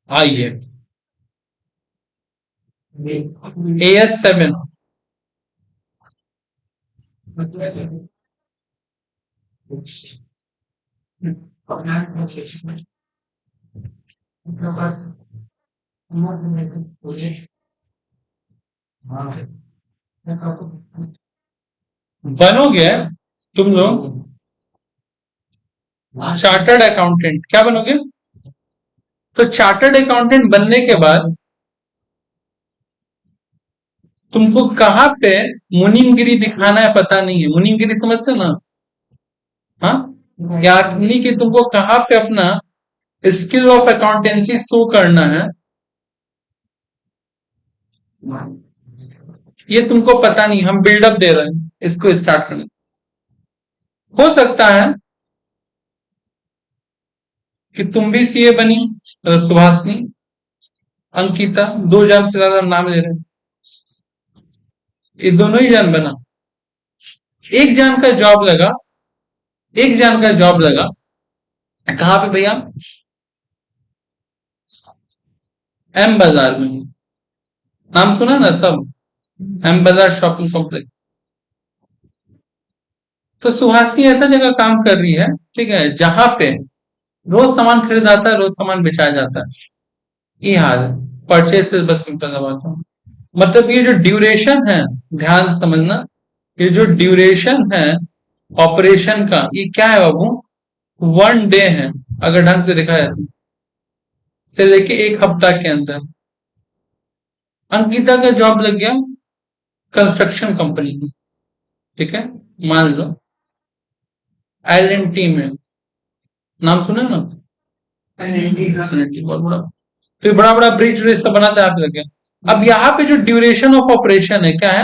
आइए, AS7। बनोगे तुम लोग चार्टर्ड अकाउंटेंट, क्या बनोगे? तो चार्टर्ड अकाउंटेंट बनने के बाद तुमको कहाँ पे मुनीमगिरी दिखाना है पता नहीं है। मुनीमगिरी समझते हो ना? हाँ, यानी कि तुमको कहाँ पे अपना स्किल ऑफ अकाउंटेंसी शो करना है, ये तुमको पता नहीं। हम बिल्डअप दे रहे हैं इसको स्टार्ट करने। हो सकता है कि तुम भी सीए बनी, सुभाषनी, अंकिता, दो जन से ज्यादा नाम ले रहे हैं, ये दोनों ही जन बना। एक जन का जॉब लगा, एक जन का जॉब लगा कहाँ पे भैया? एम बाजार में। नाम सुना ना सब? एम बाजार शॉपिंग कॉम्प्लेक्स। तो सुहासनी ऐसा जगह काम कर रही है, ठीक है, जहां पे रोज सामान खरीदाता है, रोज सामान बेचा जाता है। ये हाल परचेज से बस सिंपल सा बात है। मतलब ये जो ड्यूरेशन है, ध्यान से समझना, ये जो ड्यूरेशन है ऑपरेशन का, ये क्या है बाबू? 1 डे है, अगर ढंग से देखा जाए तो, से लेके एक हफ्ता के अंदर। अंकिता का जॉब लग गया कंस्ट्रक्शन कंपनी में, ठीक है, मान लो LNT में। नाम सुना ना? LNT बहुत बड़ा, तो बड़ा बड़ा ब्रिज व्रिज सब बनाता है, आप लगे। अब यहाँ पे जो ड्यूरेशन ऑफ ऑपरेशन है, क्या है?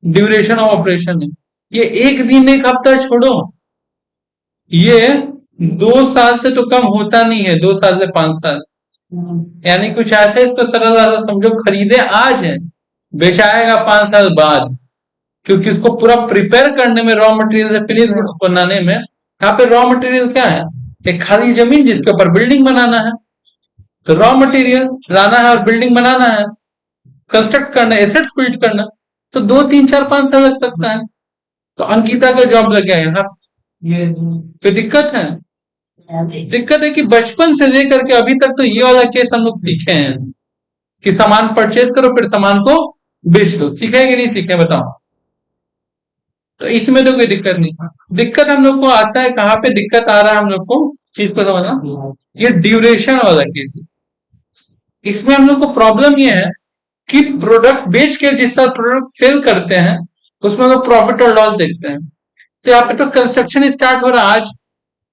ड्यूरेशन ऑफ ऑपरेशन है, ये एक दिन एक हफ्ता छोड़ो, ये 2 साल से तो कम होता नहीं है, 2 साल से 5 साल। यानी कुछ ऐसा, इसको सरल वाला समझो, खरीदे आज है, बेचाएगा 5 साल बाद। क्योंकि इसको पूरा प्रिपेयर करने में, रॉ मटेरियल से फिनिश गुड्स बनाने में, यहाँ पे रॉ मटेरियल क्या है? एक खाली जमीन जिसके ऊपर बिल्डिंग बनाना है। तो रॉ मटेरियल लाना है और बिल्डिंग बनाना है, कंस्ट्रक्ट करना है, एसेट्स बिल्ड करना, तो 2 3 4 5 साल लग सकता है। तो अंकिता का जॉब लग गया यहाँ। ये कोई दिक्कत है? दिक्कत है कि बचपन से लेकर के अभी तक तो ये वाला केस हम लोग सीखे हैं कि सामान परचेज करो फिर सामान को बेच दो। सीखे कि नहीं सीखे बताओ? तो इसमें तो कोई दिक्कत नहीं। दिक्कत हम लोग को आता है, कहाँ पे दिक्कत आ रहा है हम लोग को, चीज को समझना, ये ड्यूरेशन वाला केस है। इसमें हम लोग को प्रॉब्लम ये है कि प्रोडक्ट बेच के जिस साल प्रोडक्ट सेल करते हैं, उसमें हम लोग प्रॉफिट और लॉस देखते हैं। तो यहाँ पे तो कंस्ट्रक्शन स्टार्ट हो रहा है आज,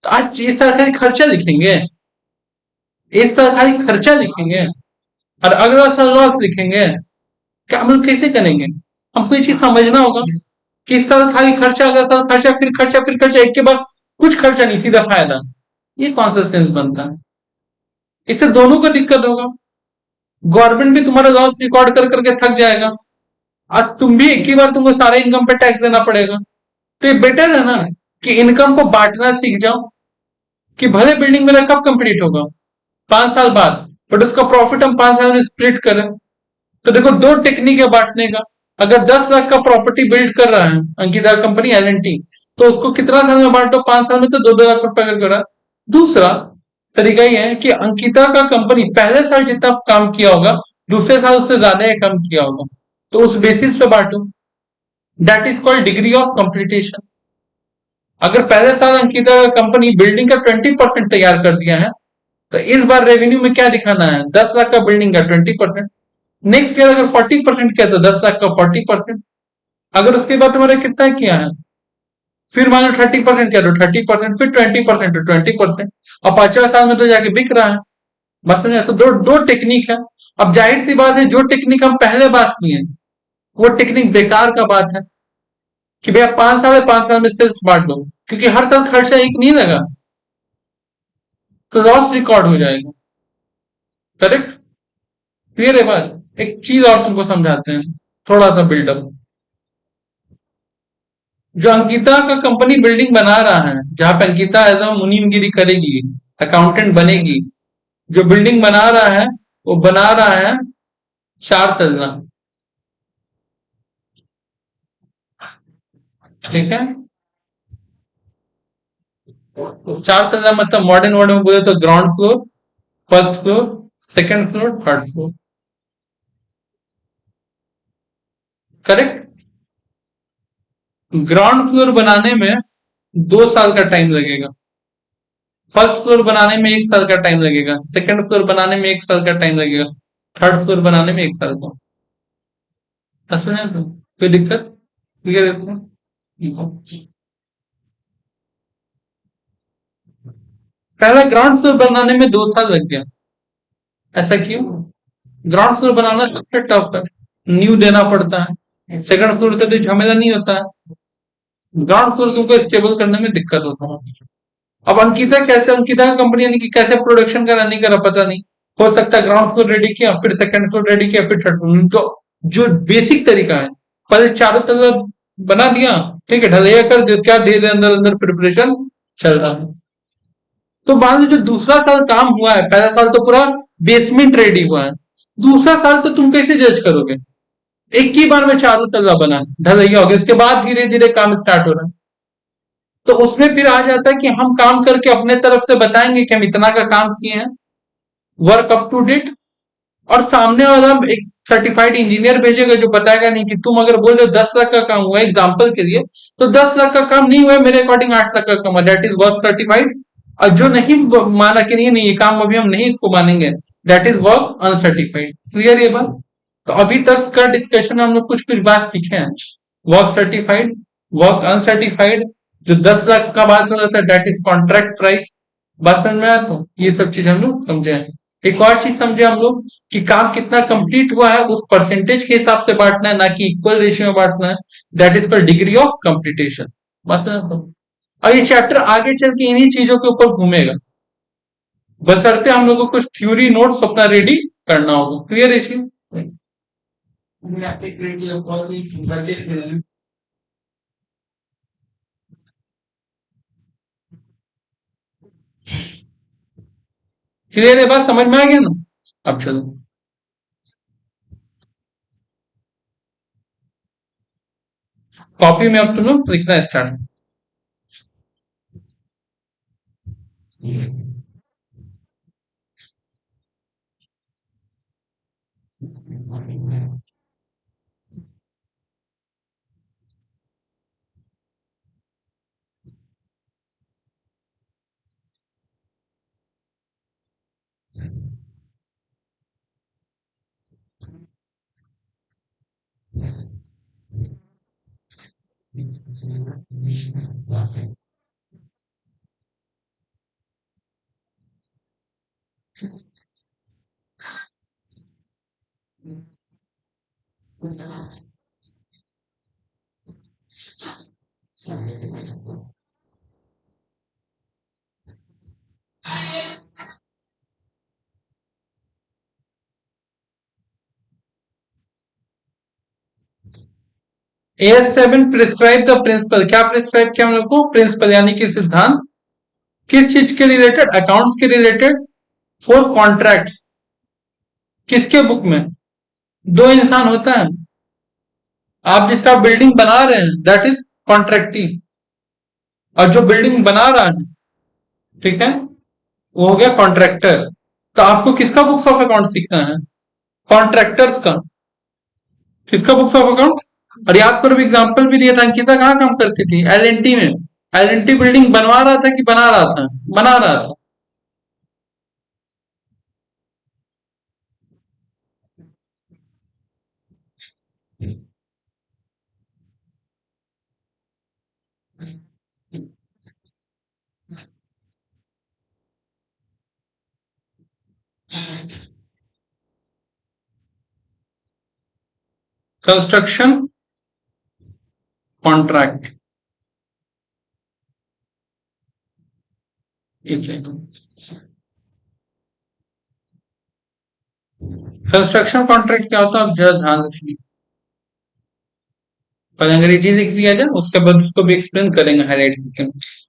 तो आज इस तरह का खर्चा लिखेंगे, इस साल खाली खर्चा लिखेंगे और अगला साल लॉस लिखेंगे? क्या हम लोग कैसे करेंगे? हमको ये चीज समझना होगा कि इस साल खाली खर्चा, अगला साल खर्चा, फिर खर्चा, फिर खर्चा, एक के बाद कुछ खर्चा नहीं, सीधा फायदा। ये कौन सा सेंस बनता है? इससे दोनों को दिक्कत होगा। गवर्नमेंट भी तुम्हारा लॉस रिकॉर्ड कर करके थक जाएगा, और तुम भी एक ही बार तुमको सारे इनकम पे टैक्स देना पड़ेगा। तो ये बेटर है ना कि इनकम को बांटना सीख जाओ, कि भले बिल्डिंग मेरा कब कंप्लीट होगा, 5 साल बाद, बट उसका प्रॉफिट हम 5 साल में स्प्लिट करें। तो देखो, दो टेक्निक है बांटने का। अगर 10 लाख का प्रॉपर्टी बिल्ड कर रहा है अंकिता कंपनी LNT, तो उसको कितना साल में बांटो? 5 साल में, तो 2-2 लाख रुपए कर रहा है। दूसरा तरीका ये है कि अंकिता का कंपनी पहले साल जितना काम किया होगा, दूसरे साल उससे ज्यादा ही कम किया होगा, तो उस बेसिस पे बांटो। That is called degree of completion. अगर पहले साल अंकिता का कंपनी बिल्डिंग का 20% तैयार कर दिया है, तो इस बार रेवेन्यू में क्या दिखाना है? 10 लाख का बिल्डिंग का 20%। नेक्स्ट ईयर अगर 40% किया तो 10 लाख का 40%। अगर उसके बाद तुम्हारे कितना किया है, फिर मान लो 30% किया तो 30%, फिर 20% तो 20%, और 50 साल में तो जाके बिक रहा है। बस समझे? तो दो दो टेक्निक है। अब जाहिर सी बात है, जो टेक्निक हम पहले बात किए वो टेक्निक बेकार का बात है, कि भैया 5 साल है, 5 साल में सेल्स बांट दो, क्योंकि हर साल खर्चा एक नहीं लगा, तो लॉस रिकॉर्ड हो जाएगा। करेक्ट? क्लियर है बात? एक चीज और तुमको समझाते हैं, थोड़ा सा बिल्डअप। जो अंकिता का कंपनी बिल्डिंग बना रहा है, जहां पे अंकिता एज अ मुनीमगिरी करेगी, अकाउंटेंट बनेगी, जो बिल्डिंग बना रहा है वो बना रहा है 4 तल्ला, ठीक है। तो 4 तल्ला मतलब मॉडर्न वर्ड में बोले तो ground floor, first floor, second floor, third floor, correct. Ground floor बनाने में 2 साल का टाइम लगेगा, फर्स्ट फ्लोर बनाने में 1 साल का टाइम लगेगा, सेकंड फ्लोर बनाने में 1 साल का टाइम लगेगा, थर्ड फ्लोर बनाने में 1 साल का। असल में तो कोई दिक्कत, क्लियर है? पहला ग्राउंड फ्लोर बनाने में 2 साल लग गया, ऐसा क्यों? ग्राउंड फ्लोर बनाना सबसे टफ है, न्यू देना पड़ता है, सेकंड फ्लोर से तो झमेला नहीं होता है, ग्राउंड फ्लोर तुमको स्टेबल करने में दिक्कत होता है। अब अंकिता कैसे, अंकिता का कंपनी यानी कि कैसे प्रोडक्शन का रनिंग करा पता नहीं, हो सकता है ग्राउंड फ्लोर रेडी किया, फिर सेकंड फ्लोर रेडी किया, फिर थर्ड फ्लोर। तो जो बेसिक तरीका है, पहले चारों तरफ बना दिया, ठीक है, ढलैया कर दिया, क्या धीरे अंदर अंदर प्रिपरेशन चल रहा है। तो मान लो जो दूसरा साल काम हुआ है, पहला साल तो पूरा बेसमेंट रेडी हुआ है, दूसरा साल तो तुम कैसे जज करोगे? एक ही बार में चारों तल्ला बना है, ढलैया हो गया, उसके बाद धीरे धीरे काम स्टार्ट हो रहा है। तो उसमें फिर आ जाता है कि हम काम करके अपने तरफ से बताएंगे कि हम इतना का काम किए हैं, वर्क अप टू डेट, और सामने वाला एक सर्टिफाइड इंजीनियर भेजेगा जो बताएगा नहीं कि तुम अगर बोल रहे हो 10 लाख का काम हुआ है एग्जाम्पल के लिए, तो 10 लाख का काम नहीं हुआ है, मेरे अकॉर्डिंग 8 लाख का काम है, दैट इज वर्क सर्टिफाइड। और जो नहीं माना कि नहीं नहीं ये काम अभी हम नहीं इसको मानेंगे, that is work uncertified. Clear ये बात? तो अभी तक का डिस्कशन हम लोग कुछ कुछ बात सीखे हैं, वर्क सर्टिफाइड, वर्क अनसर्टिफाइड, जो 10 लाख का बात हो रहा था दैट इज कॉन्ट्रैक्ट प्राइस। बात समझ में आया? तो ये सब चीज हम लोग समझे हैं। एक और चीज समझे हम लोग कि काम कितना कंप्लीट हुआ है उस परसेंटेज के हिसाब से बांटना है, ना कि इक्वल रेशियो में बांटना है, that is called degree of completion. बस। और ये चैप्टर आगे चल के इन्हीं चीजों के ऊपर घूमेगा, बशर्ते हम लोग को कुछ थ्योरी नोट्स अपना रेडी करना होगा। क्लियर है चीज? क्लियर है? बात समझ में आ गया ना? अब चलो कॉपी में अब तुम लोग लिखना start. AS7 prescribe the principle, क्या प्रिस्क्राइब किया हम लोग को? प्रिंसिपल यानी कि सिद्धांत, किस चीज के रिलेटेड? अकाउंट्स के रिलेटेड, फॉर कॉन्ट्रैक्ट्स। किसके बुक में? दो इंसान होता है, आप जिसका बिल्डिंग बना रहे हैं दैट इज कॉन्ट्रैक्टी, और जो बिल्डिंग बना रहा है, ठीक है, वो हो गया कॉन्ट्रैक्टर। तो आपको किसका बुक्स ऑफ अकाउंट सीखना है? कॉन्ट्रैक्टर्स का। किसका बुक्स ऑफ अकाउंट? और याद करो एग्जाम्पल भी दिया था, अंकिता कहाँ काम करती थी? एल में। एल बिल्डिंग बनवा रहा था कि बना रहा था? बना रहा था। कंस्ट्रक्शन कॉन्ट्रैक्ट, ठीक है। कंस्ट्रक्शन कॉन्ट्रैक्ट क्या होता है आप जरा ध्यान रखिए, पहले अंग्रेजी लिख दिया जाए उसके बाद उसको भी एक्सप्लेन करेंगे हाईलाइट करके।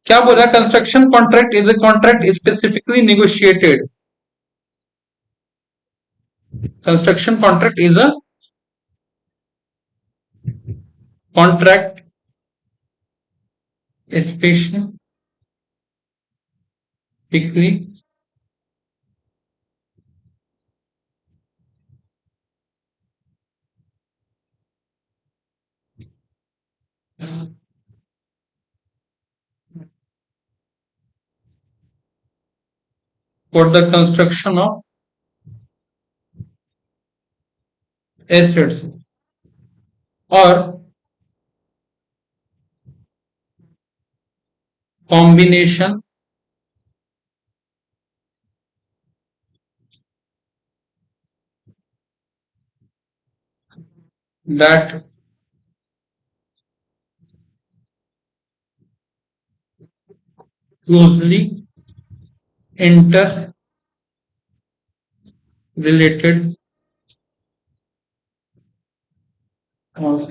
क्या बोला? Construction contract is a contract specifically negotiated construction contract is a contract specifically for the construction of assets or combination that closely interrelated or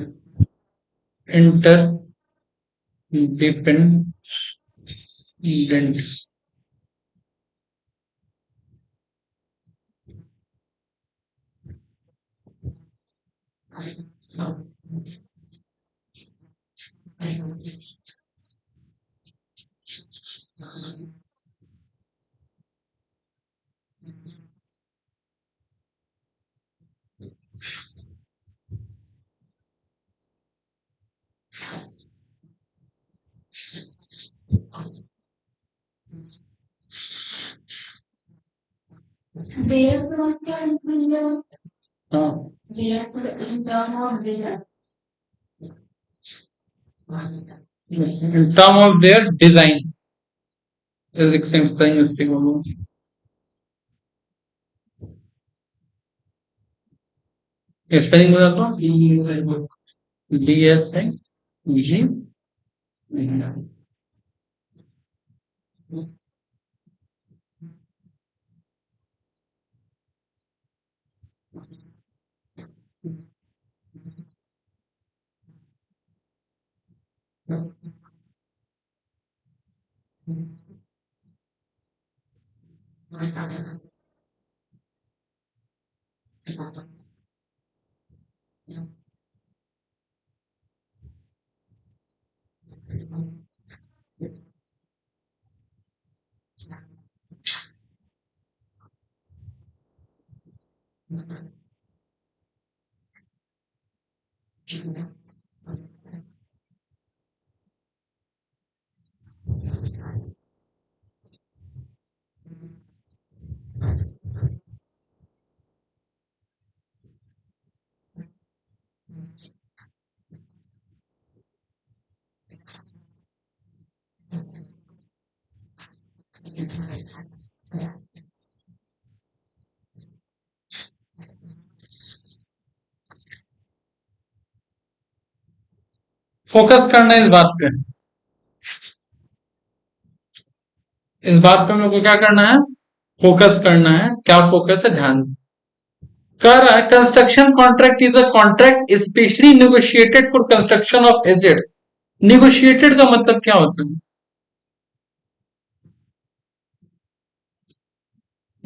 interdependent. In term of their design is exemplifying उसके बोलो spelling बताता हूँ DSIG focus करना इस बात पे हम लोग को क्या करना है फोकस करना है क्या फोकस है ध्यान कह रहा है construction contract is a contract specially negotiated for construction of assets negotiated का मतलब क्या होता है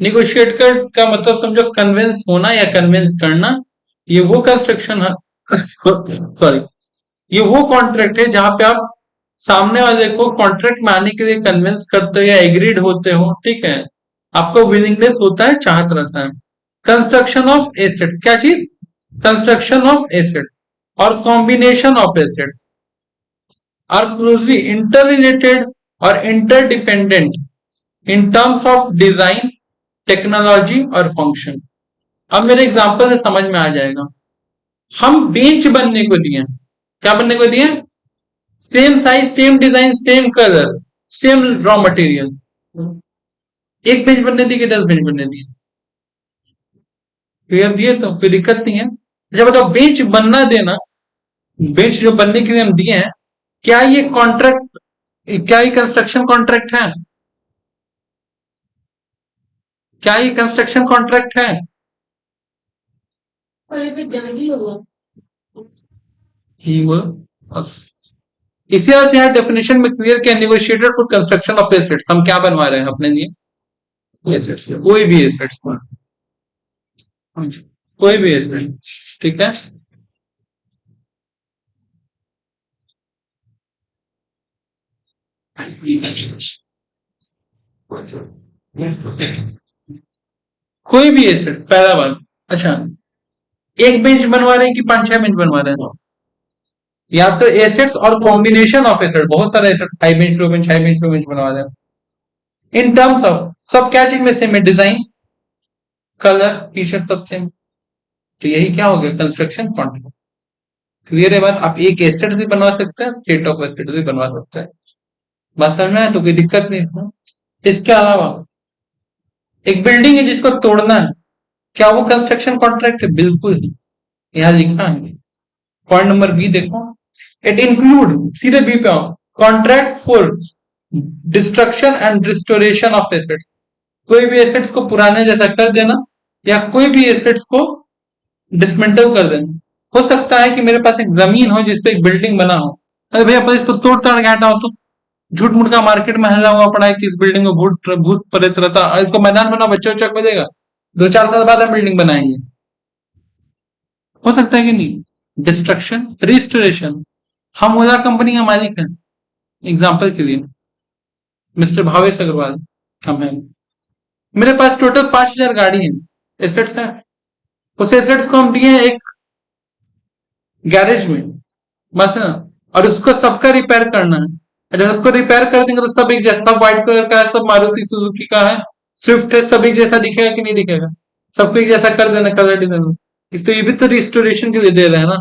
निगोशिएट का मतलब समझो कन्विंस होना या कन्विंस करना ये वो कंस्ट्रक्शन है सॉरी ये वो कॉन्ट्रैक्ट है जहां पे आप सामने वाले को कॉन्ट्रैक्ट में आने के लिए कन्विंस करते हो या एग्रीड होते हो ठीक है आपको विलिंगनेस होता है चाहत रहता है कंस्ट्रक्शन ऑफ एसेट क्या चीज कंस्ट्रक्शन ऑफ एसेट और combination of asset are closely interrelated और interdependent in terms of design technology और फंक्शन अब मेरे एग्जांपल से समझ में आ जाएगा हम बेंच बनने को दिए क्या बनने को दिए same size same design same colour same raw material एक बेंच बनने दी कि 10 बेंच बनने दी क्लियर दिए तो कोई दिक्कत नहीं है अच्छा बताओ बेंच बनना देना बेंच जो बनने के लिए हम दिए हैं क्या ये कॉन्ट्रैक्ट क्या ये कंस्ट्रक्शन कॉन्ट्रैक्ट है क्या ये कंस्ट्रक्शन कॉन्ट्रैक्ट है इसी तरह से यहाँ डेफिनेशन में क्लियर किया negotiated for construction of assets हम क्या बनवा रहे हैं अपने लिए एसेट्स कोई भी एसेट्स कोई भी एसेट, ठीक है। कोई भी एसेट, पहला बात। अच्छा, एक बेंच बनवा रहे हैं कि पांच छह बेंच बनवा रहे हैं? या तो एसेट्स और कॉम्बिनेशन ऑफ एसेट, बहुत सारे एसेट, हाई बेंच लो बेंच, हाई बेंच लो बेंच बनवा रहे हैं। इन टर्म्स ऑफ सब क्या चीज में सेम है? डिजाइन, कलर, फीचर सब सेम। तो यही क्या हो गया? Construction contract. क्लियर है बात? आप एक एसेट भी बनवा सकते हैं, सेट ऑफ एसेट भी बनवा सकते हैं। बात समझ में है? तो कोई दिक्कत नहीं है। इसके अलावा एक बिल्डिंग है जिसको तोड़ना है, क्या वो कंस्ट्रक्शन कॉन्ट्रैक्ट है? बिल्कुल। यहाँ लिखा है, पॉइंट नंबर बी देखो। इट इंक्लूड, सीधे बी पे आओ, contract for destruction and restoration of assets. कोई भी एसेट्स को पुराने जैसा कर देना, या कोई भी एसेट्स को डिसमेंटल कर देना। हो सकता है कि मेरे पास एक जमीन हो जिसपे एक बिल्डिंग बना हो, अरे भैया पर इसको तोड़ ताड़ के हटाओ, तो झूठ मूठ का मार्केट में हल्ला हुआ पड़ा है कि इस बिल्डिंग में भूत भूत प्रेत रहता, और इसको मैदान बनाओ, बच्चों बच्चों को देगा, 2-4 साल बाद हम बिल्डिंग बनाएंगे। हो सकता है कि नहीं? Destruction, restoration. हम ओला कंपनी का मालिक है, एग्जाम्पल के लिए मिस्टर भावेश अग्रवाल हम हैं। मेरे पास टोटल 5,000 गाड़ी है, एसेट्स है। उस एसेट्स को हम दिए हैं एक गैरेज में, बस है ना। और उसको सबका रिपेयर करना है। जब सबको रिपेयर कर देंगे तो सब एक जैसा, व्हाइट कलर का है, सब मारुति सुजुकी का है, स्विफ्ट है, सब एक जैसा दिखेगा कि नहीं दिखेगा? सबको एक जैसा कर देना कलर डिजाइन में। एक तो ये भी तो रिस्टोरेशन के लिए दे रहे हैं ना।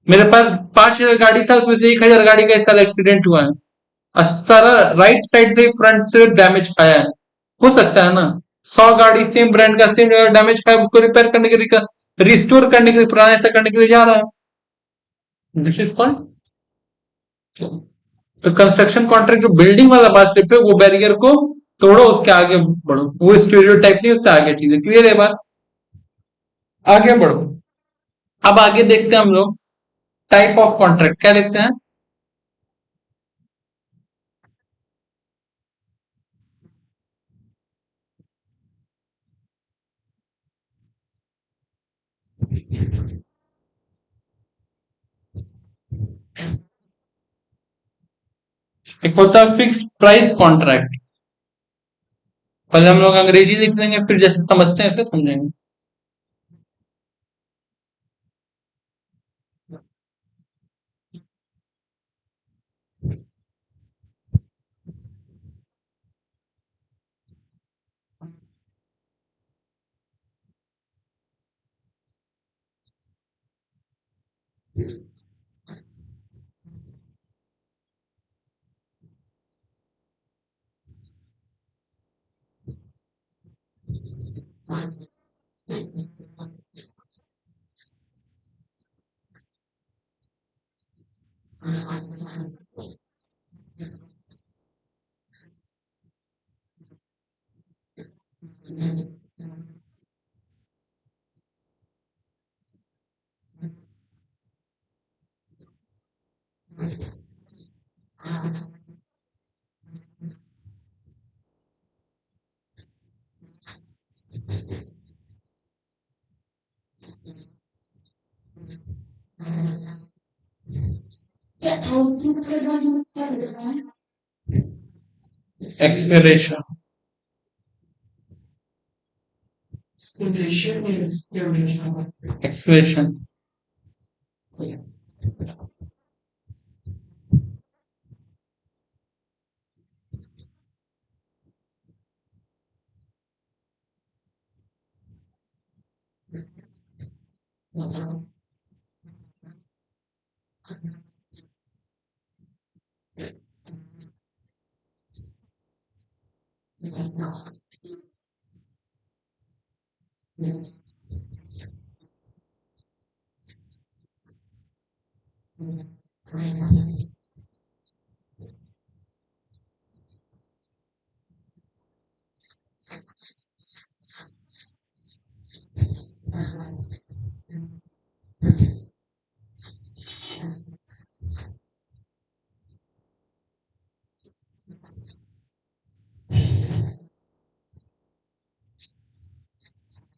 मेरे पास 5,000 गाड़ी था, उसमें से 1,000 गाड़ी का इस साल एक्सीडेंट हुआ है, और सारा राइट साइड से फ्रंट से डैमेज खाया है। हो सकता है ना, 100 गाड़ी सेम ब्रांड का सेम डैमेज खाया, उसको रिपेयर करने के लिए, रिस्टोर करने के लिए, पुराने से करने के लिए जा रहा है। दिस इज कॉल्ड, तो कंस्ट्रक्शन कॉन्ट्रैक्ट जो बिल्डिंग वाला बात स्टेप है, वो बैरियर को तोड़ो, उसके आगे बढ़ो, वो स्टीरियोटाइप नहीं, उससे आगे चीजें। क्लियर है बात? आगे बढ़ो। अब आगे देखते हैं हम लोग टाइप ऑफ कॉन्ट्रैक्ट, क्या देखते हैं? एक होता है फिक्स प्राइस कॉन्ट्रैक्ट। पहले हम लोग अंग्रेजी लिख लेंगे, फिर जैसे समझते हैं ऐसे समझेंगे। Acceleration, acceleration.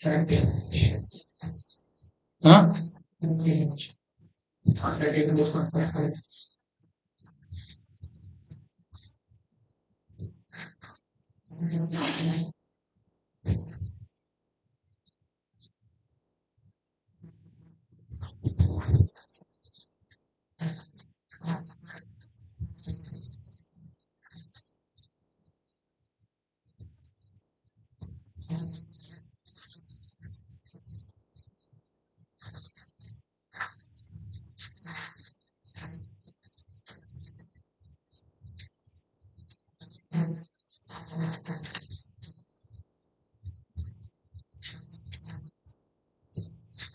हाँ,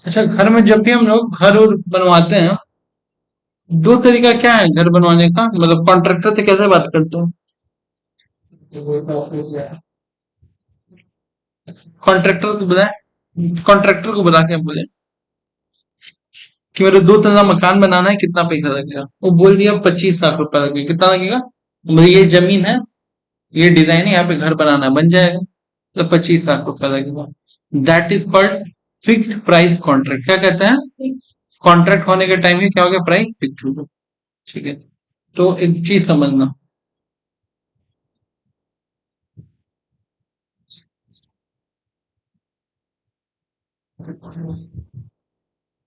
अच्छा, घर में जब भी हम लोग घर और बनवाते हैं, दो तरीका क्या है घर बनवाने का, मतलब कॉन्ट्रैक्टर से कैसे बात करते हो? कॉन्ट्रैक्टर को बुला के बोले कि मेरे दो तला मकान बनाना है, कितना पैसा लगेगा? वो बोल दिया 25 लाख रुपया लगेगा। कितना लगेगा? बोले ये जमीन है, ये डिजाइन है, यहाँ पे घर बनाना है, बन जाएगा। तो 25 लाख रुपया लगेगा। That is called fixed price contract. क्या कहते हैं? कॉन्ट्रैक्ट होने के टाइम ही क्या हो गया? प्राइस फिक्स हो गया। ठीक है, तो एक चीज समझना,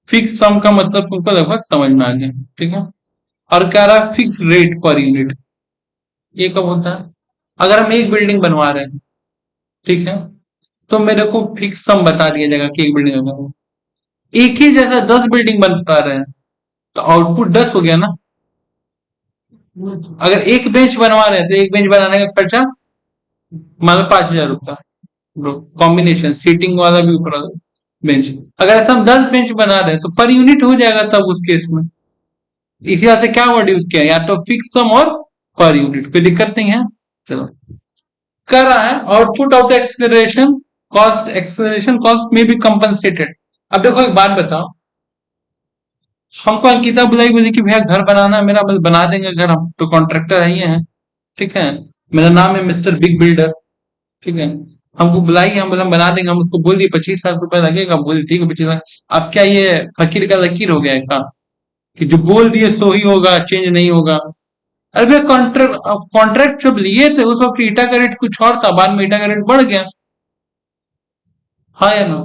फिक्स सम का मतलब तुमको लगभग समझ में आ गया। ठीक है, और क्या रहा? Fix rate per unit. ये कब होता है? अगर हम एक बिल्डिंग बनवा रहे हैं, ठीक है, तो मेरे को फिक्स सम बता दिया जाएगा कि एक बिल्डिंग बनवा, एक ही जैसा 10 बिल्डिंग बना रहे हैं तो आउटपुट 10 हो गया ना। अगर एक बेंच बनवा रहे हैं तो एक बेंच बनाने का खर्चा मान लो 5,000 रुपया, कॉम्बिनेशन सीटिंग वाला भी ऊपर बेंच। अगर ऐसा हम 10 बेंच बना रहे हैं तो पर यूनिट हो जाएगा तब उस केस में। इसी वजह से क्या वर्ड यूज किया, या तो फिक्स सम और पर यूनिट, कोई दिक्कत नहीं है। चलो, कर रहा है output of the acceleration cost में बी कंपनसेटेड। अब देखो एक बात बताओ, हमको अंकिता बुलाई, बोली कि भैया घर बनाना है मेरा, बस बना देंगे घर, हम तो कॉन्ट्रैक्टर ही हैं। ठीक है, मेरा नाम है मिस्टर बिग बिल्डर। ठीक है, हमको बुलाई, हम बोला हम बना देंगे। हम उसको बोल दिए 25 लाख रुपए लगेगा, बोले ठीक है 25 लाख। अब क्या ये फकीर का लकीर हो गया है का, कि जो बोल दिए सो ही होगा, चेंज नहीं होगा? अरे भैया, कॉन्ट्रैक्ट कॉन्ट्रैक्ट जब लिए थे उस वक्त ईटा का रेट कुछ और था, बाद में ईटा का रेट बढ़ गया। हाँ या ना?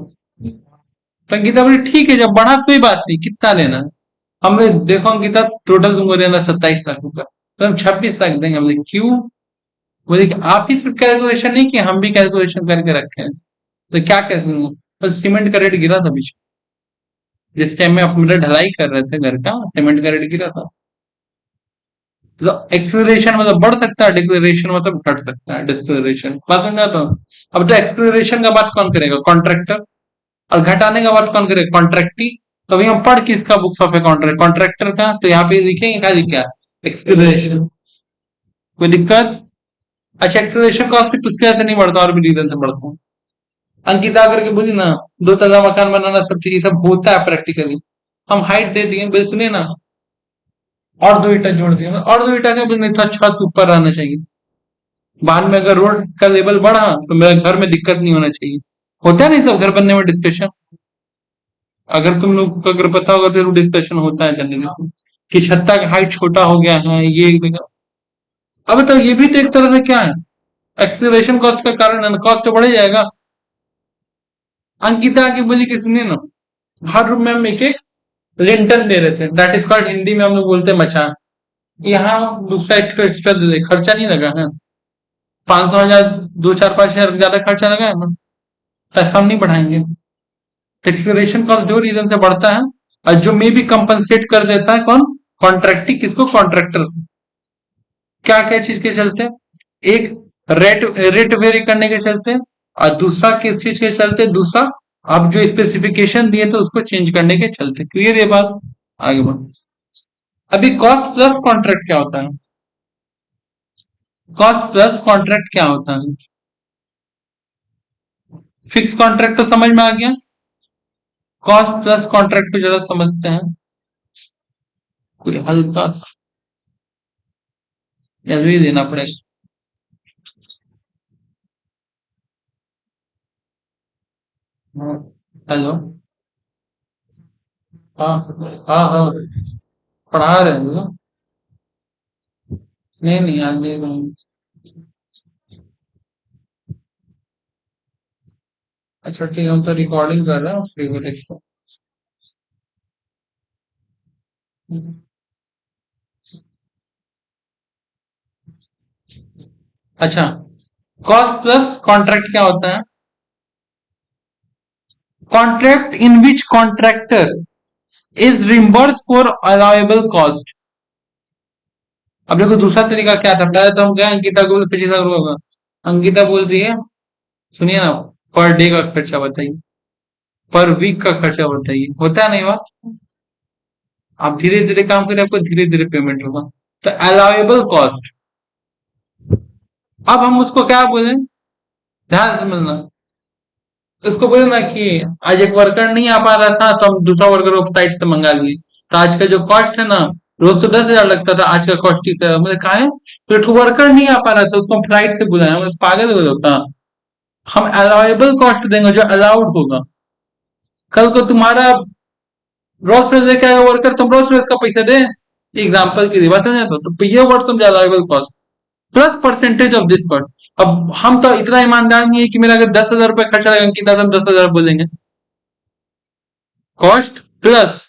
तो अंकिता बोली ठीक है, जब बढ़ा कोई बात नहीं, कितना लेना है? हमने देखो अंकिता, टोटल तुमको देना 27 लाख रुपया, तो हम 26 लाख देंगे। हमने क्यों? बोले कि आप ही सिर्फ कैलकुलेशन नहीं किए, हम भी कैलकुलेशन करके रखे हैं। तो क्या करूँ? बस सीमेंट का रेट गिरा था बीच, जिस टाइम में आप मेरा ढलाई कर रहे थे घर का, सीमेंट का रेट गिरा था। तो एक्सलरेशन मतलब बढ़ सकता है, डिक्लेरेशन मतलब घट सकता है। डिस्क्लेरेशन बात समझ में आता है? अब तो एक्सलरेशन का बात कौन करेगा? कॉन्ट्रैक्टर। और घटाने का बात कौन करेगा? कॉन्ट्रैक्टी। तो अभी हम पढ़ किसका books of a contract? Contractor का। तो यहाँ पे लिखेंगे क्या लिखा है? एक्सलरेशन। कोई दिक्कत? अच्छा, एक्सलरेशन कॉस्ट सिर्फ उसके वजह से नहीं बढ़ता, और भी रीजन से बढ़ता है। अंकिता करके बोली ना, दो तला मकान बनाना सब चीज सब होता है प्रैक्टिकली। हम हाइट दे दिए, बोले सुनिए ना, और दो ईटा जोड़ दिए, और दो ईटा का भी नहीं था, छत ऊपर रहना चाहिए। बाद में अगर रोड का लेवल बढ़ा तो मेरे घर में दिक्कत नहीं होना चाहिए। होता है नहीं सब घर बनने में डिस्कशन? अगर तुम लोग को अगर पता होगा तो डिस्कशन होता है जनरली, कि छत्ता का हाइट छोटा हो गया है, ये एक जगह। अब तो ये भी तो एक तरह से क्या है? एक्सीलरेशन कॉस्ट का कारण है, कॉस्ट तो बढ़ ही जाएगा। अंकिता की बोली कि सुनिए ना, हर रूम में हम एक एक लिंटन दे रहे थे, दैट इज कॉल्ड, हिंदी में हम लोग बोलते हैं मचान। यहाँ दूसरा एक्स्ट्रा एक्स्ट्रा दे दे, खर्चा नहीं लगा है। 500 हजार, 2 4 5 हजार ज्यादा खर्चा लगा है ना, पैसा हम नहीं बढ़ाएंगे। एक्सलरेशन कॉस्ट जो रीजन से बढ़ता है, और जो मे भी कंपनसेट कर देता है कौन? कॉन्ट्रैक्टी। किसको? कॉन्ट्रैक्टर। क्या क्या चीज के चलते? एक, रेट रेट वेरी करने के चलते, और दूसरा किस चीज के चलते? दूसरा, आप जो स्पेसिफिकेशन दिए थे उसको चेंज करने के चलते। क्लियर ये बात? आगे बढ़ो। अभी कॉस्ट प्लस कॉन्ट्रैक्ट क्या होता है? कॉस्ट प्लस कॉन्ट्रैक्ट क्या होता है? फिक्स कॉन्ट्रैक्ट तो समझ में आ गया, कॉस्ट प्लस कॉन्ट्रैक्ट को जरा समझते हैं। कोई हल्का एलवी देना पड़ेगा। हेलो। हाँ हाँ हाँ, पढ़ा रहे हैं ना। नहीं नहीं, आज नहीं रहा। अच्छा ठीक है, हम तो रिकॉर्डिंग कर रहे हैं, फ्री में देखो। अच्छा, कॉस्ट प्लस कॉन्ट्रैक्ट क्या होता है? Contract in which contractor is reimburse for allowable cost. अब देखो दूसरा तरीका क्या था, पहले तो हम गए अंकिता को 25,000 होगा। अंकिता बोल रही है, सुनिए ना, पर डे का खर्चा बताइए, पर वीक का खर्चा बताइए, होता है नहीं बात? आप धीरे धीरे काम करें, आपको धीरे धीरे पेमेंट होगा। तो अलाउेबल कॉस्ट, अब हम उसको क्या बोले, ध्यान से मिलना, उसको बोले ना कि आज एक वर्कर नहीं आ पा रहा था तो हम दूसरा वर्कर को साइट से मंगा लिए, तो आज का जो कॉस्ट है ना, रोज तो 10,000 लगता था, आज का कॉस्ट 30,000। मैंने कहा है तो एक वर्कर नहीं आ पा रहा था, उसको हम फ्लाइट से बुलाया, मतलब पागल हो लोग का। हम अलाउेबल कॉस्ट देंगे जो अलाउड होगा। कल को तुम्हारा रोल्स रॉयस लेके आएगा वर्कर, तुम रोल्स रॉयस का पैसा दे, एग्जाम्पल की बात है, तो ये वर्ड समझ allowable cost plus percentage of this cost. अब हम तो इतना ईमानदार नहीं है कि मेरा अगर 10,000 रुपए खर्चा लगेगा कि हम 10,000 बोलेंगे। Cost plus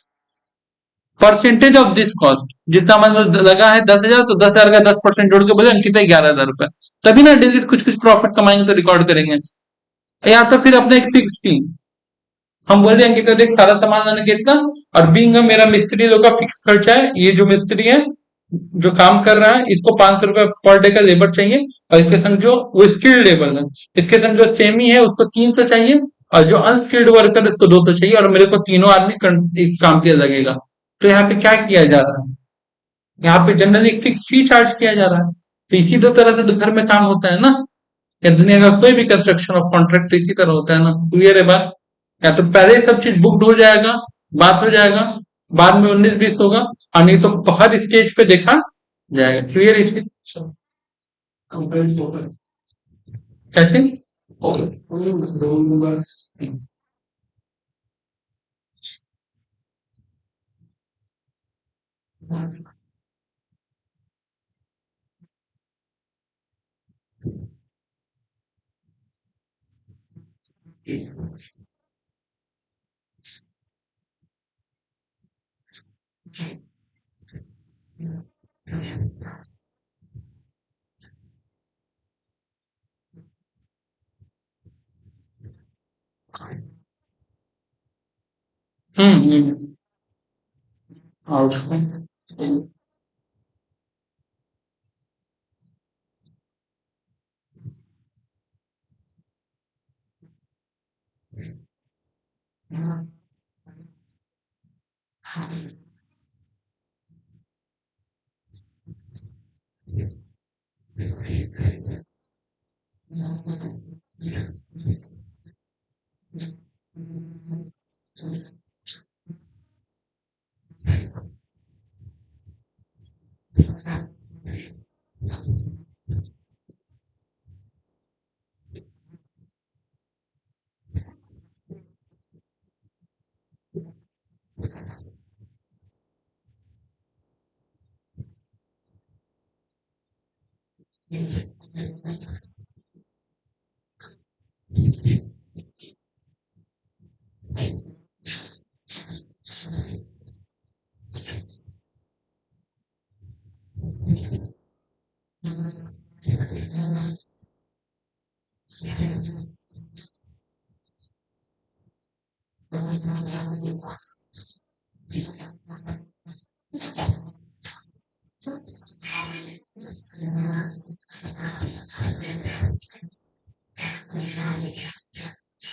percentage of this cost, जितना मतलब लगा है 10,000, तो 10,000 का 10% जोड़ के बोले अंकिता 11,000 रुपए, तभी ना डिजिट कुछ कुछ प्रॉफिट कमाएंगे तो रिकॉर्ड करेंगे। या तो फिर अपने एक फिक्स फी, हम बोल देंगे कि देख सारा सामान लाने के इतना, और बीइंग मेरा मिस्त्री लोग का फिक्स खर्चा है, ये जो मिस्त्री है जो काम कर रहा है इसको 500 रुपए पर डे का लेबर चाहिए, और इसके संग जो वो स्किल्ड लेबर है, इसके संग जो सेमी है उसको 300 चाहिए, और जो अनस्किल्ड वर्कर है उसको 200 चाहिए, और मेरे को तीनों आदमी इस काम के लिए लगेगा। तो यहाँ पे क्या किया जा रहा है, यहाँ पे जनरली एक फिक्स फी चार्ज किया जा रहा है। तो इसी दो तरह से तो घर में काम होता है ना, या दुनिया का कोई भी कंस्ट्रक्शन ऑफ कॉन्ट्रैक्ट इसी तरह होता है ना। क्लियर है बात? या तो पहले ही सब चीज बुक्ड हो जाएगा, बात हो जाएगा, बाद में 19-20 होगा, और नहीं तो हर स्टेज पे देखा जाएगा। क्लियर है चीज? क्या चीज? हम्म। आउटकम।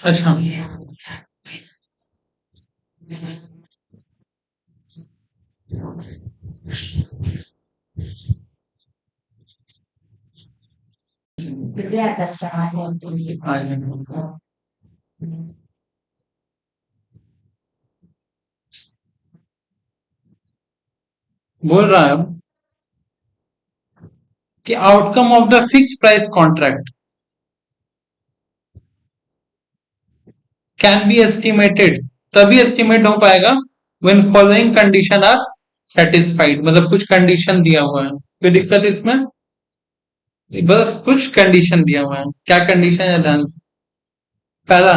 अच्छा। बोल रहा है कि outcome of the fix price contract can be estimated, तभी एस्टिमेट हो पाएगा when following condition are satisfied, मतलब कुछ कंडीशन दिया हुआ है। कोई दिक्कत है इसमें? बस कुछ कंडीशन दिया हुआ है, क्या कंडीशन है ध्यान से। पहला,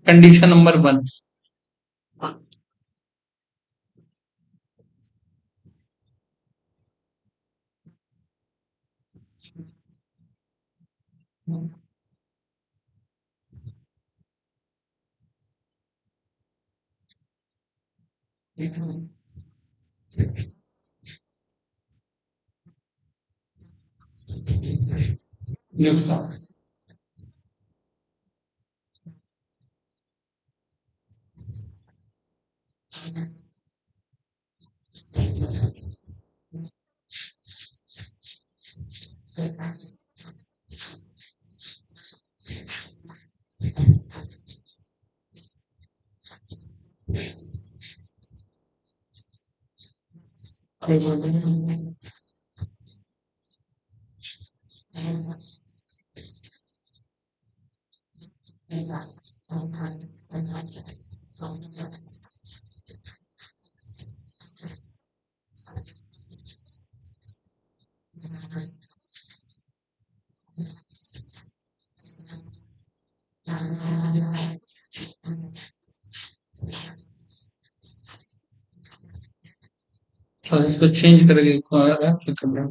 कंडीशन नंबर 1, और इसको चेंज करके करना।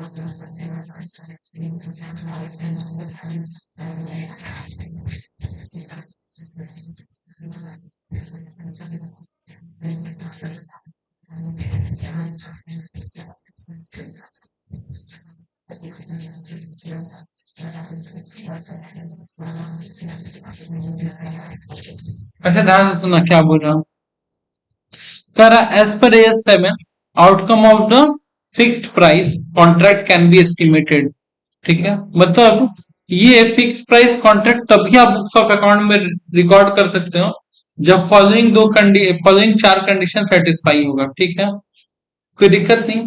अच्छा ध्यान से सुनना क्या बोल रहा हूँ। कह रहा as per S 7 outcome of the fixed price contract can be estimated. ठीक है, मतलब ये फिक्स प्राइस कॉन्ट्रैक्ट तभी आप बुक्स ऑफ अकाउंट में रिकॉर्ड कर सकते हो जब फॉलोइंग चार कंडीशन सेटिस्फाई होगा। ठीक है, कोई दिक्कत नहीं।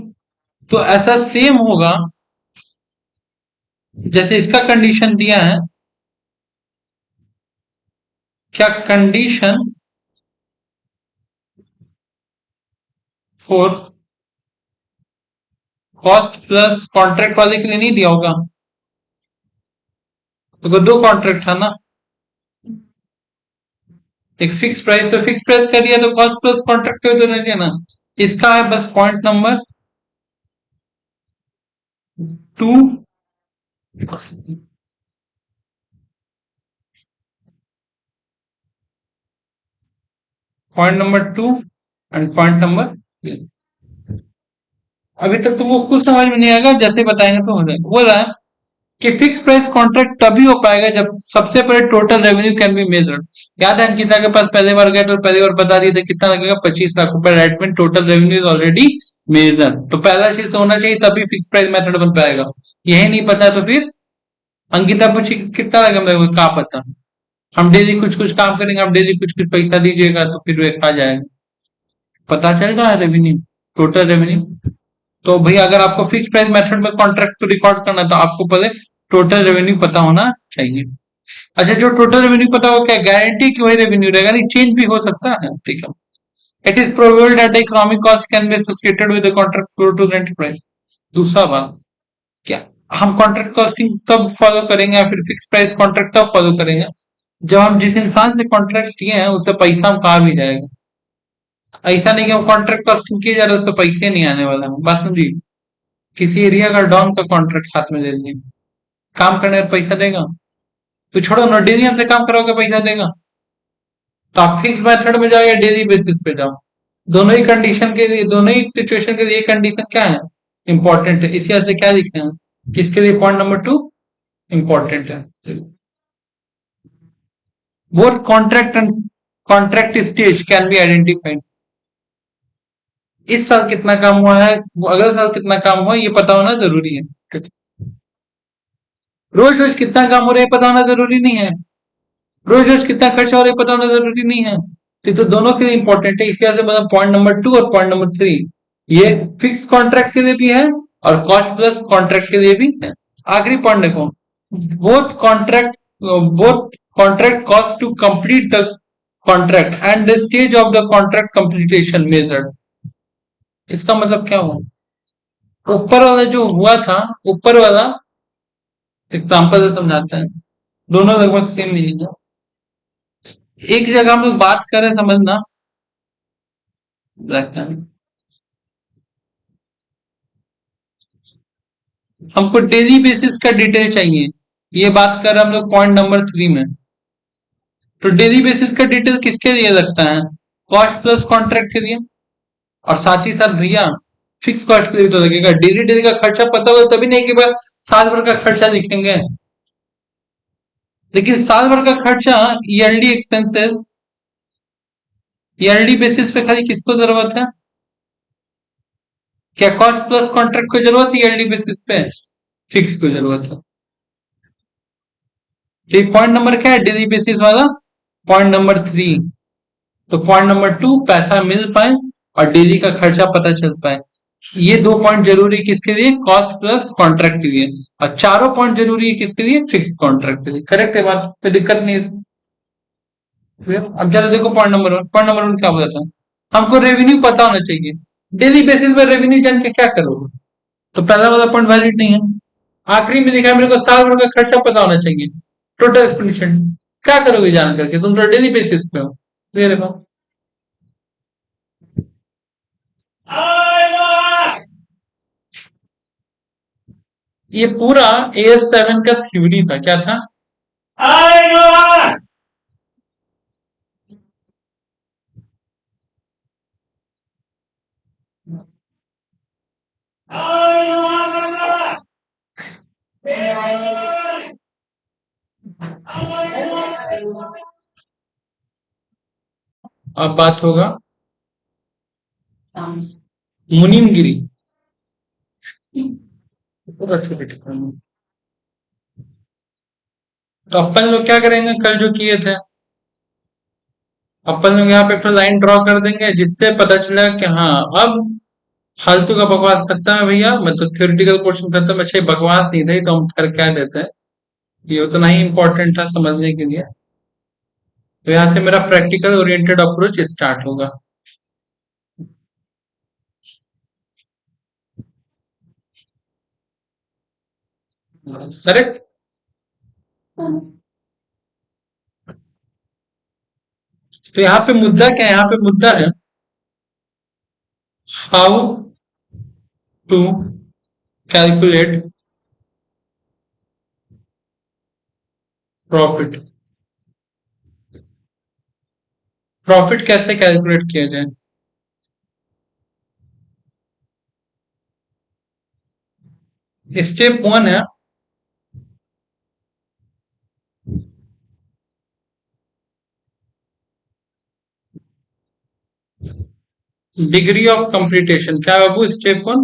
तो ऐसा सेम होगा जैसे इसका कंडीशन दिया है। क्या condition for cost plus contract वाले के लिए नहीं दिया होगा? तो दो कॉन्ट्रैक्ट था ना, एक फिक्स प्राइस, तो फिक्स प्राइस कर दिया तो कॉस्ट प्लस कॉन्ट्रैक्ट तो नहीं दिया ना। इसका है बस point number 2, point number 2 and point number. अभी तक तो वो कुछ समझ में नहीं आएगा, जैसे बताएंगे तो हो जाएगा। बोल रहा है कि फिक्स प्राइस कॉन्ट्रैक्ट तभी हो पाएगा जब सबसे पहले total revenue can be measured. याद है अंकिता के पास पहले बार गए तो पहली बार बता दिए थे कितना लगेगा, 25 लाख रुपए। राइट में total revenue is already measure, तो पहला चीज तो होना चाहिए तभी फिक्स प्राइस मेथड बन पाएगा। यही नहीं पता तो फिर अंकिता पूछी कितना लगेगा, मेरे को क्या पता। हम डेली कुछ कुछ काम करेंगे, आप डेली कुछ कुछ पैसा दीजिएगा तो फिर वे खा जाएगा। पता चल रहा है रेवेन्यू, टोटल रेवेन्यू। तो भैया अगर आपको फिक्स प्राइस मेथड में कॉन्ट्रैक्ट रिकॉर्ड करना है तो आपको पहले टोटल रेवेन्यू पता होना चाहिए। अच्छा, जो टोटल रेवेन्यू पता हो, क्या गारंटी कि वही रेवेन्यू रहेगा? नहीं, चेंज भी हो सकता है। ठीक है, it is probable that the economic cost can be associated with the contract flow to the enterprise. दूसरा बात, क्या हम कॉन्ट्रैक्ट कॉस्टिंग तब फॉलो करेंगे या फिर फिक्स प्राइस कॉन्ट्रैक्ट तब फॉलो करेंगे जब हम जिस इंसान से कॉन्ट्रैक्ट किए हैं उससे पैसा हम कहा भी जाएगा। ऐसा नहीं कि हम कॉन्ट्रैक्ट कॉस्टिंग किए जा रहे उससे पैसे नहीं आने वाला है। बात समझिए, किसी एरिया का डॉन का कॉन्ट्रैक्ट हाथ में ले लीजिए, काम करने का पैसा देगा? तो छोड़ो ना, डेली हमसे काम कराओगे पैसा देगा? तो आप फिक्स मेथड में जाओ या डेली बेसिस पे जाओ, दोनों ही कंडीशन के लिए, दोनों ही सिचुएशन के लिए कंडीशन क्या है, इंपॉर्टेंट है। इसी वजह से क्या लिखे हैं, किसके लिए पॉइंट नंबर 2 इंपॉर्टेंट है। Both contract and contract stage can be identified. इस साल कितना काम हुआ है, अगले साल कितना काम हुआ, ये पता होना जरूरी है। रोज रोज कितना काम हो रहा है पता होना जरूरी नहीं है। रोज रोज कितना खर्चा हो रहा है पता होना जरूरी नहीं है। तो दोनों के लिए इंपॉर्टेंट है। इसी वजह से मतलब पॉइंट नंबर 2 और पॉइंट नंबर 3 ये फिक्स कॉन्ट्रैक्ट के लिए भी है और कॉस्ट प्लस कॉन्ट्रैक्ट के लिए भी है। आखिरी पॉइंट देखो, both contract both contract cost to complete the contract and the stage of the contract completion measured. इसका मतलब क्या हुआ, ऊपर वाला जो हुआ था, ऊपर वाला एग्जाम्पल से समझाते हैं, दोनों लगभग सेम मीनिंग है। एक जगह हम लोग बात करें, समझना, हमको डेली बेसिस का डिटेल चाहिए। ये बात कर हम लोग पॉइंट नंबर 3 में। तो डेली बेसिस का डिटेल किसके लिए लगता है, कॉस्ट प्लस कॉन्ट्रैक्ट के लिए। और साथ ही साथ भैया फिक्स कॉस्ट के लिए तो लगेगा। डेली डेली का खर्चा पता होगा तभी नहीं कि भाई साल भर का खर्चा लिखेंगे। लेकिन साल भर का खर्चा ईयरली एक्सपेंसेस, ईयरली बेसिस पे खाली किसको जरूरत है, क्या कॉस्ट प्लस कॉन्ट्रैक्ट को जरूरत है ईयरली बेसिस पे, फिक्स को जरूरत है। तो पॉइंट नंबर क्या है डेली बेसिस वाला, पॉइंट नंबर 3। तो पॉइंट नंबर 2 पैसा मिल पाए और डेली का खर्चा पता चल पाए। ये दो पॉइंट जरूरी है किसके लिए, कॉस्ट प्लस कॉन्ट्रैक्ट के लिए। और चारों पॉइंट जरूरी है किसके लिए, फिक्स कॉन्ट्रैक्ट के लिए। करेक्ट है बात, कोई दिक्कत नहीं है। अब जरा देखो पॉइंट नंबर 1। पॉइंट नंबर 1 क्या बताता है, हमको रेवेन्यू पता होना चाहिए। डेली बेसिस पर रेवेन्यू जान के क्या करोगे, तो पहला वाला पॉइंट वैलिड नहीं है। आखिरी में लिखा है मेरे को साल भर का खर्चा पता होना चाहिए, टोटल एक्सपेंडिचर। क्या करोगे जान करके, तुम तो डेली बेसिस पे हो। क्लियर है? ये पूरा AS7 का थ्योरी था, क्या था? अब बात होगा मुनीमगिरी। पूरा छोटे टिप्पणी। तो अपन लोग क्या करेंगे, कल जो किए थे, अपन लोग यहाँ पे एक तो लाइन ड्रॉ कर देंगे जिससे पता चला कि हाँ, अब फालतू का बकवास खत्म है भैया, मतलब थ्योरेटिकल पोर्शन खत्म है। अच्छा, ये बकवास नहीं था, ये तो हम कर क्या देते हैं, ये उतना ही इंपॉर्टेंट था समझने के लिए। तो यहाँ से मेरा प्रैक्टिकल ओरिएंटेड अप्रोच स्टार्ट होगा। करेक्ट। तो यहाँ पे मुद्दा क्या है, यहाँ पे मुद्दा है how to calculate profit. Profit कैसे कैलकुलेट किया जाए। स्टेप वन है डिग्री ऑफ कंप्लीटेशन। क्या बाबू, स्टेप वन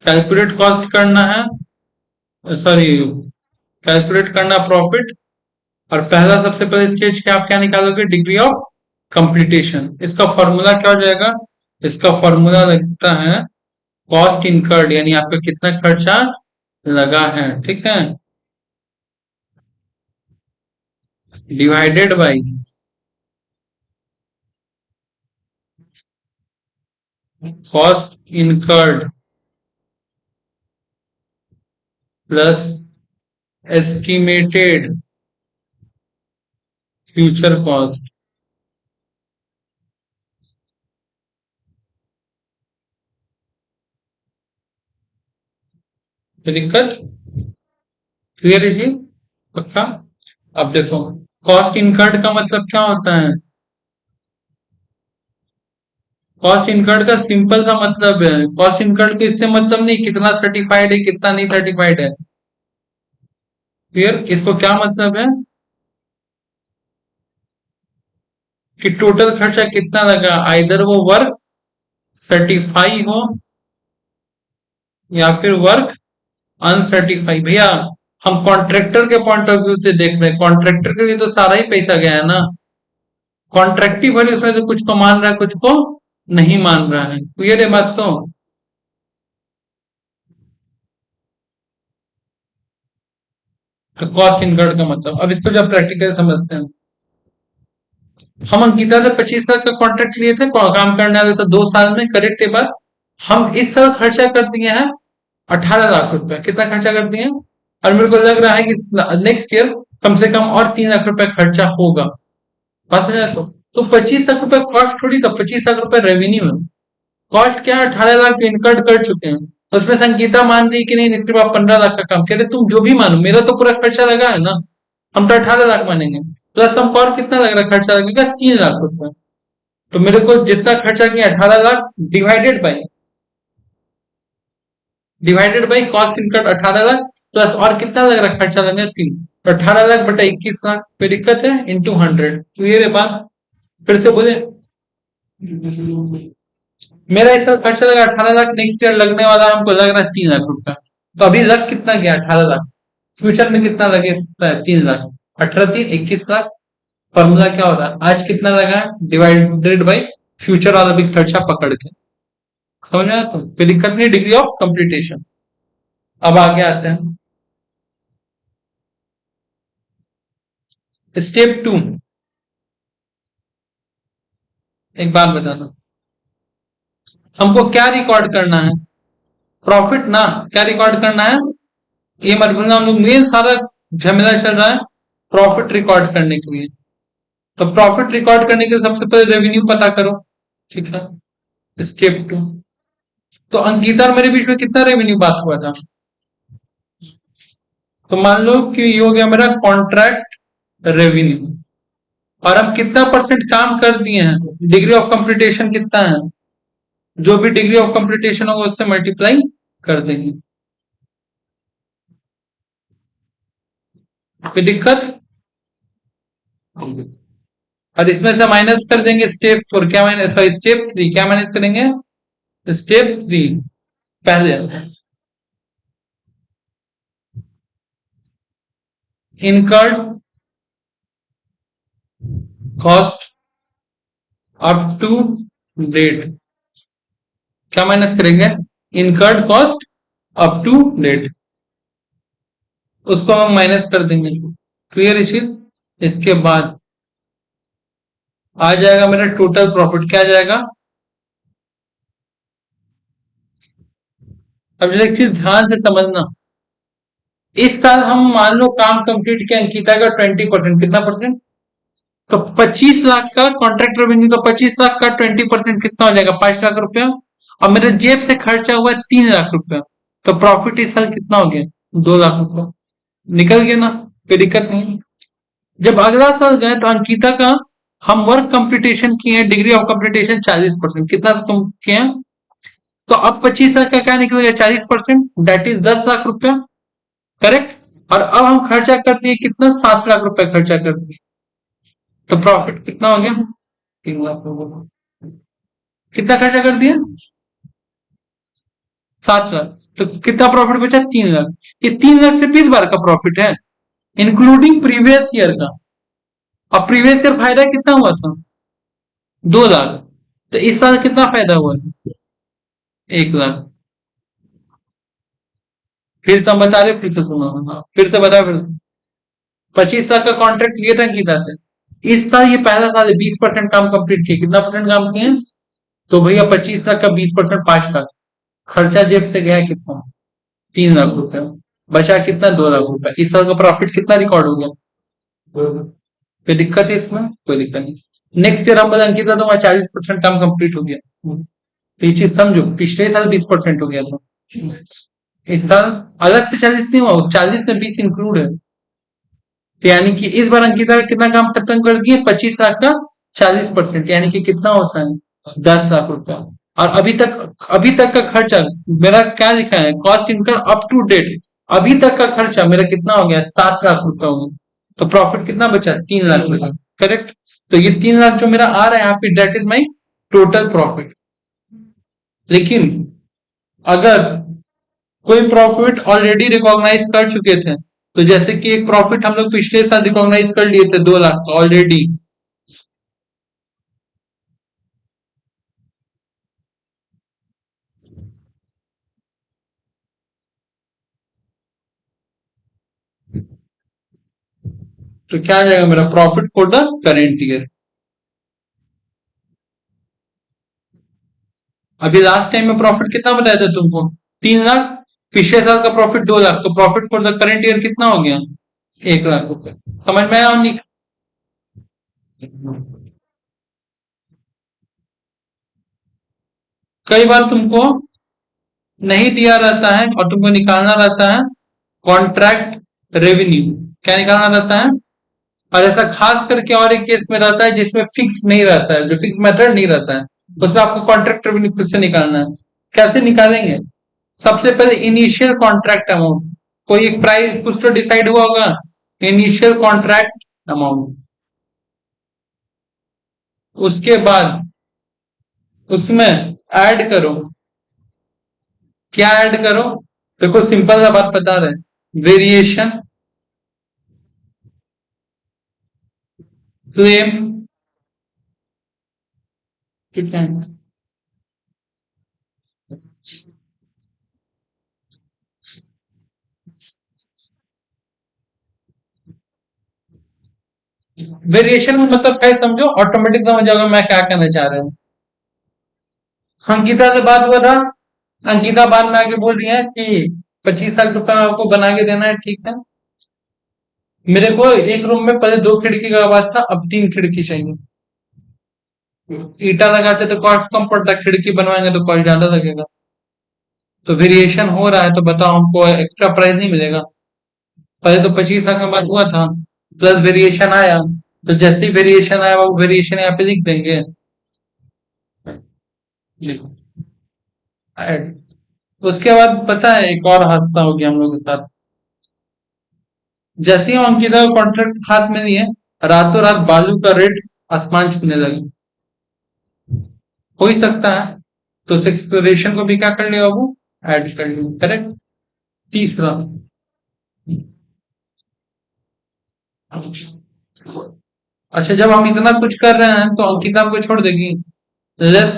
कैलकुलेट कॉस्ट करना है, सॉरी, कैलकुलेट करना प्रॉफिट। और पहला सबसे पहले स्टेज क्या, आप क्या निकालोगे, डिग्री ऑफ कंप्लीटेशन। इसका फॉर्मूला क्या हो जाएगा, इसका फॉर्मूला लगता है कॉस्ट इनकर्ड, यानी आपका कितना खर्चा लगा है, ठीक है, divided by cost incurred plus estimated future cost. दिक्कत क्लियर है जी, पक्का। अब देखो, कॉस्ट इनकर्ड का मतलब क्या होता है, कॉस्ट इनकर्ड का सिंपल सा मतलब है, कॉस्ट इनकर्ड के इससे मतलब नहीं कितना सर्टिफाइड है कितना नहीं सर्टिफाइड है। क्लियर, इसको क्या मतलब है कि टोटल खर्चा कितना लगा, आइदर वो वर्क सर्टिफाई हो या फिर वर्क अनसर्टिफाई। भैया, हम कॉन्ट्रैक्टर के पॉइंट ऑफ व्यू से देख रहे हैं, कॉन्ट्रैक्टर के लिए तो सारा ही पैसा गया है ना। कॉन्ट्रैक्टिव है, उसमें से कुछ को मान रहा है कुछ को नहीं मान रहा है, क्लियर है बात। तो कॉस्ट इनकर्ड का मतलब, अब इसको जब प्रैक्टिकल समझते हैं, हम अंकिता से 25 लाख का कॉन्ट्रैक्ट लिए थे, काम करने वाले थे 2 साल में, करेक्ट है बात। हम इस साल खर्चा कर दिए हैं 18 लाख रुपए, कितना खर्चा कर दिए हैं, और मेरे को लग रहा है कि नेक्स्ट ईयर कम से कम और 3 लाख रुपए खर्चा होगा। बात समझ आया? तो 25 लाख रुपए कॉस्ट थोड़ी था, 25 लाख रुपए रेवेन्यू है। कॉस्ट क्या है, 18 लाख इनकर्ड कर चुके हैं। तो उसमें संगीता मान रही कि नहीं, सिर्फ आप 15 लाख का काम कह रहे, तुम जो भी मानो, मेरा तो पूरा खर्चा लगा है ना, हम तो 18 लाख मानेंगे। प्लस हमको और कितना लग रहा है, खर्चा लगेगा 3 लाख रुपए। तो मेरे को जितना खर्चा किया 18 lakh, divided by, cost इनकट 18 lakh, plus और कितना लग रहा है, खर्चा लग रहा है 3। तो 18 लाख बटा 21 लाख, कोई दिक्कत है, इंटू 100। क्लियर है बात, फिर से बोले, मेरा इस साल खर्चा लगा 18 लाख, नेक्स्ट ईयर लगने वाला हमको लग रहा है 3 लाख रुपए। तो अभी लग कितना गया, 18 लाख, फ्यूचर में कितना लगे सकता है, 3 लाख, 18 3 21 लाख। फॉर्मूला क्या होता है, आज कितना लगा है डिवाइडेड बाई फ्यूचर वाला भी खर्चा पकड़ के। समझ में आया, तो कोई दिक्कत नहीं, डिग्री ऑफ कंप्लीटेशन। अब आगे आते हैं स्टेप टू। एक बात बताना, हमको क्या रिकॉर्ड करना है, प्रॉफिट ना, क्या रिकॉर्ड करना है, ये मत भूलना, हम लोग मेन सारा झमेला चल रहा है प्रॉफिट रिकॉर्ड करने के लिए। तो प्रॉफिट रिकॉर्ड करने के लिए सबसे पहले रेवेन्यू पता करो, ठीक है, स्टेप टू। तो अंकिता और मेरे बीच में कितना रेवेन्यू बात हुआ था, तो मान लो कि ये हो गया मेरा कॉन्ट्रैक्ट रेवेन्यू, और हम कितना परसेंट काम कर दिए हैं, डिग्री ऑफ कंप्लीटेशन कितना है, जो भी डिग्री ऑफ कंप्लीटेशन होगा उससे मल्टीप्लाई कर देंगे। कोई दिक्कत? और इसमें से माइनस कर देंगे स्टेप 4, क्या माइनस, सॉरी स्टेप 3, क्या माइनस करेंगे, स्टेप 3 पहले incurred cost up to date, क्या माइनस करेंगे, incurred cost up to date, उसको हम माइनस कर देंगे। क्लियर इशित? इसके बाद आ जाएगा मेरा टोटल प्रॉफिट, क्या आ जाएगा। अब एक चीज ध्यान से समझना, इस साल हम मान लो काम कंप्लीट किया अंकिता का 20%, कितना परसेंट, तो 25 लाख का कॉन्ट्रैक्ट रेवेन्यू, तो 25 लाख का 20% कितना हो जाएगा, 5 लाख रुपया। और मेरे जेब से खर्चा हुआ है 3 लाख रुपया, तो प्रॉफिट इस साल कितना हो गया, 2 लाख रुपया निकल गया ना, कोई दिक्कत नहीं। जब अगला साल गए तो अंकिता का हम वर्क कंप्लीटेशन किए हैं, डिग्री ऑफ कंप्लीटेशन 40%, कितना तुम किए हैं, तो अब 25 लाख का क्या निकलेगा, 40%, दैट इज 10 लाख रुपया, करेक्ट। और अब हम खर्चा कर दिए कितना, 7 लाख रुपया खर्चा कर दिए, तो प्रॉफिट कितना हो गया, 3 लाख हो गया। कितना खर्चा कर दिया, 7 लाख, तो कितना प्रॉफिट बचा, 3 लाख। ये 3 लाख सिर्फ इस बार का प्रॉफिट है, इंक्लूडिंग प्रीवियस ईयर का। अब प्रीवियस ईयर फायदा कितना हुआ था, 2 लाख, तो इस साल कितना फायदा हुआ है, 1 लाख। फिर से हम बता रहे, फिर से सुनो, हाँ, फिर से बता, फिर 25 लाख का कॉन्ट्रैक्ट लिया था गीता से, इस साल ये पहला साल है, 20% काम कंप्लीट किया, कितना परसेंट काम किए हैं, तो भैया 25 लाख का 20%, 5 लाख, खर्चा जेब से गया कितना, 3 लाख रुपया, बचा कितना, 2 लाख रुपया। इस साल का प्रॉफिट कितना रिकॉर्ड हो गया, कोई दिक्कत है इसमें, कोई दिक्कत नहीं। नेक्स्ट ईयर हम बता अंकिता तो 40% काम कंप्लीट हो गया, तो ये चीज समझो, पिछले साल 20% हो गया था, इस साल अलग से 40 नहीं हुआ, 40 में 20 इंक्लूड है, तो यानी कि इस बार अंकिता का कितना काम खत्म कर दिए, 25 लाख का 40%, यानी कि कितना होता है, 10 लाख रुपया। और अभी तक का खर्चा मेरा क्या लिखा है, cost income up to date, अभी तक का खर्चा मेरा कितना हो गया, 7 लाख रुपया हो गया, तो प्रॉफिट कितना बचा, 3 लाख बचा, करेक्ट। तो ये 3 लाख जो मेरा आ रहा है यहाँ पे, date is my total profit. लेकिन अगर कोई प्रॉफिट ऑलरेडी रिकॉग्नाइज कर चुके थे, तो जैसे कि एक प्रॉफिट हम लोग पिछले साल रिकॉग्नाइज कर लिए थे, 2 लाख का ऑलरेडी, तो क्या आ जाएगा मेरा profit for the current year. अभी लास्ट टाइम में प्रॉफिट कितना बताया था तुमको, 3 लाख, पिछले साल का प्रॉफिट 2 लाख, तो profit for the current year कितना हो गया, 1 लाख रुपए। समझ में आया नहीं? कई बार तुमको नहीं दिया रहता है और तुमको निकालना रहता है कॉन्ट्रैक्ट रेवेन्यू, क्या निकालना रहता है। और ऐसा खास करके और एक केस में रहता है जिसमें फिक्स नहीं रहता है, जो फिक्स मेथड नहीं रहता है, उसमें आपको कॉन्ट्रैक्ट रेवेन्यू खुद से निकालना है। कैसे निकालेंगे, सबसे पहले इनिशियल कॉन्ट्रैक्ट अमाउंट, कोई एक प्राइस कुछ तो डिसाइड हुआ होगा, इनिशियल कॉन्ट्रैक्ट अमाउंट, उसके बाद उसमें ऐड करो, क्या ऐड करो, देखो सिंपल सा बात बता रहे, वेरिएशन क्लेम कितना है, वेरिएशन में मतलब क्या समझो, ऑटोमेटिक समझ जाओगे मैं क्या कहना चाह रहा हूँ। अंकिता से बात हुआ था, अंकिता बाद में आके बोल रही है कि 25 लाख रुपया आपको बना के देना है, ठीक है। मेरे को एक रूम में पहले 2 खिड़की का आवाज था, अब 3 खिड़की चाहिए, ईटा लगाते तो कॉस्ट कम पड़ता, खिड़की बनवाएंगे तो कॉस्ट ज्यादा लगेगा, तो वेरिएशन हो रहा है, तो बताओ हमको एक्स्ट्रा प्राइस नहीं मिलेगा। पहले तो 25 लाख में बात हुआ था, प्लस वेरिएशन आया, तो जैसे ही वेरिएशन आया वो वेरिएशन यहाँ पे लिख देंगे। ऐड। उसके बाद पता है एक और हादसा हो गया हम लोग के साथ। जैसे ही हम अंकिता को कॉन्ट्रैक्ट हाथ में लिए, रातों रात बालू का रेट आसमान छूने लगे। हो ही सकता है, तो एक्सप्लोरेशन को भी क्या कर लिया वो, ऐड कर लिया। करेक्ट। तीसरा, अच्छा जब हम इतना कुछ कर रहे हैं तो अंकिता हमको छोड़ देगी? Less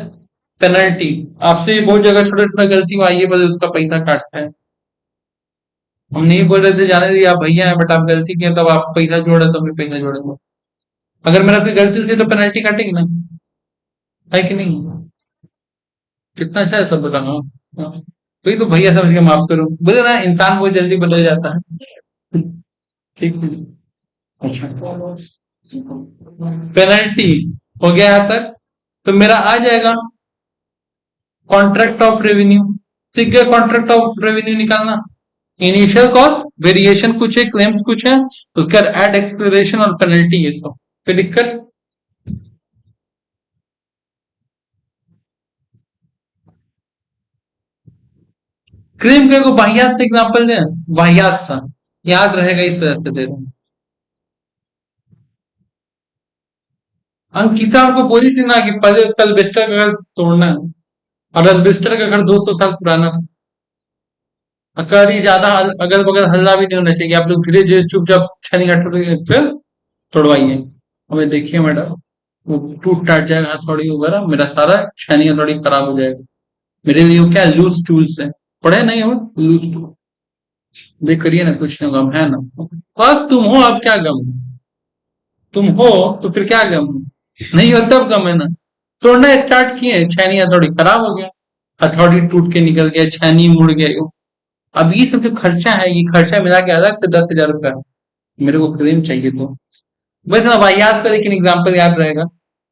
penalty. आपसे भी बहुत जगह छोटे छोटे गलती हुआ, ये बस उसका पैसा काटता है। हम नहीं बोल रहे थे जाने दीजिए आप भैया हैं, बट आप गलती किए तब आप पैसा जोड़े तो मैं पैसा जोड़ूंगा। अगर मेरा कोई गलती होती तो पेनल्टी काटेगी ना, है कि नहीं? कितना अच्छा है सब बता। हाँ हाँ। वही तो भैया समझ के माफ करो, बोले ना इंसान बहुत जल्दी बदल जाता है। ठीक है। अच्छा, पेनल्टी हो गया यहाँ तक, तो मेरा आ जाएगा कॉन्ट्रैक्ट ऑफ रेवेन्यू। ठीक है, कॉन्ट्रैक्ट ऑफ रेवेन्यू निकालना। इनिशियल कॉस्ट, वेरिएशन कुछ है, क्लेम्स कुछ है, उसके बाद एड एक्सप्लोरेशन और पेनल्टी है, तो कोई दिक्कत? क्लेम के को वाहियात से एग्जांपल दें, वाहियात सा याद रहेगा इस वजह से दे रहा हूं। अंकिता हमको बोली थी ना कि पहले उसका एल्बेस्टर का घर तोड़ना है, और एल्बेस्टर का घर 200 साल पुराना था। अगर ज्यादा अगल बगल हल्ला भी नहीं होना चाहिए, आप लोग धीरे धीरे चुपचाप छनी हटोगे फिर तोड़वाइए। हमें देखिए मैडम, वो टूट टाट जाएगा हथौड़ी वगैरह, मेरा सारा छनी हथौड़ी खराब हो जाएगा। मेरे लिए वो क्या लूज टूल्स है, पढ़े नहीं हो लूज टूल। देख करिए ना, कुछ नहीं गम है ना, बस तुम हो, अब क्या गम है? तुम हो तो फिर क्या गम है? नहीं हो तब गम है ना। तोड़ना स्टार्ट किए, छेनी हथौड़ी खराब हो गया, हथौड़ी टूट के निकल गया, छेनी मुड़ गया। अब ये सब जो खर्चा है, ये खर्चा मिला के अलग से 10,000 रुपया मेरे को क्लेम चाहिए। तो बस ना भाई याद कर, लेकिन एग्जाम्पल याद रहेगा।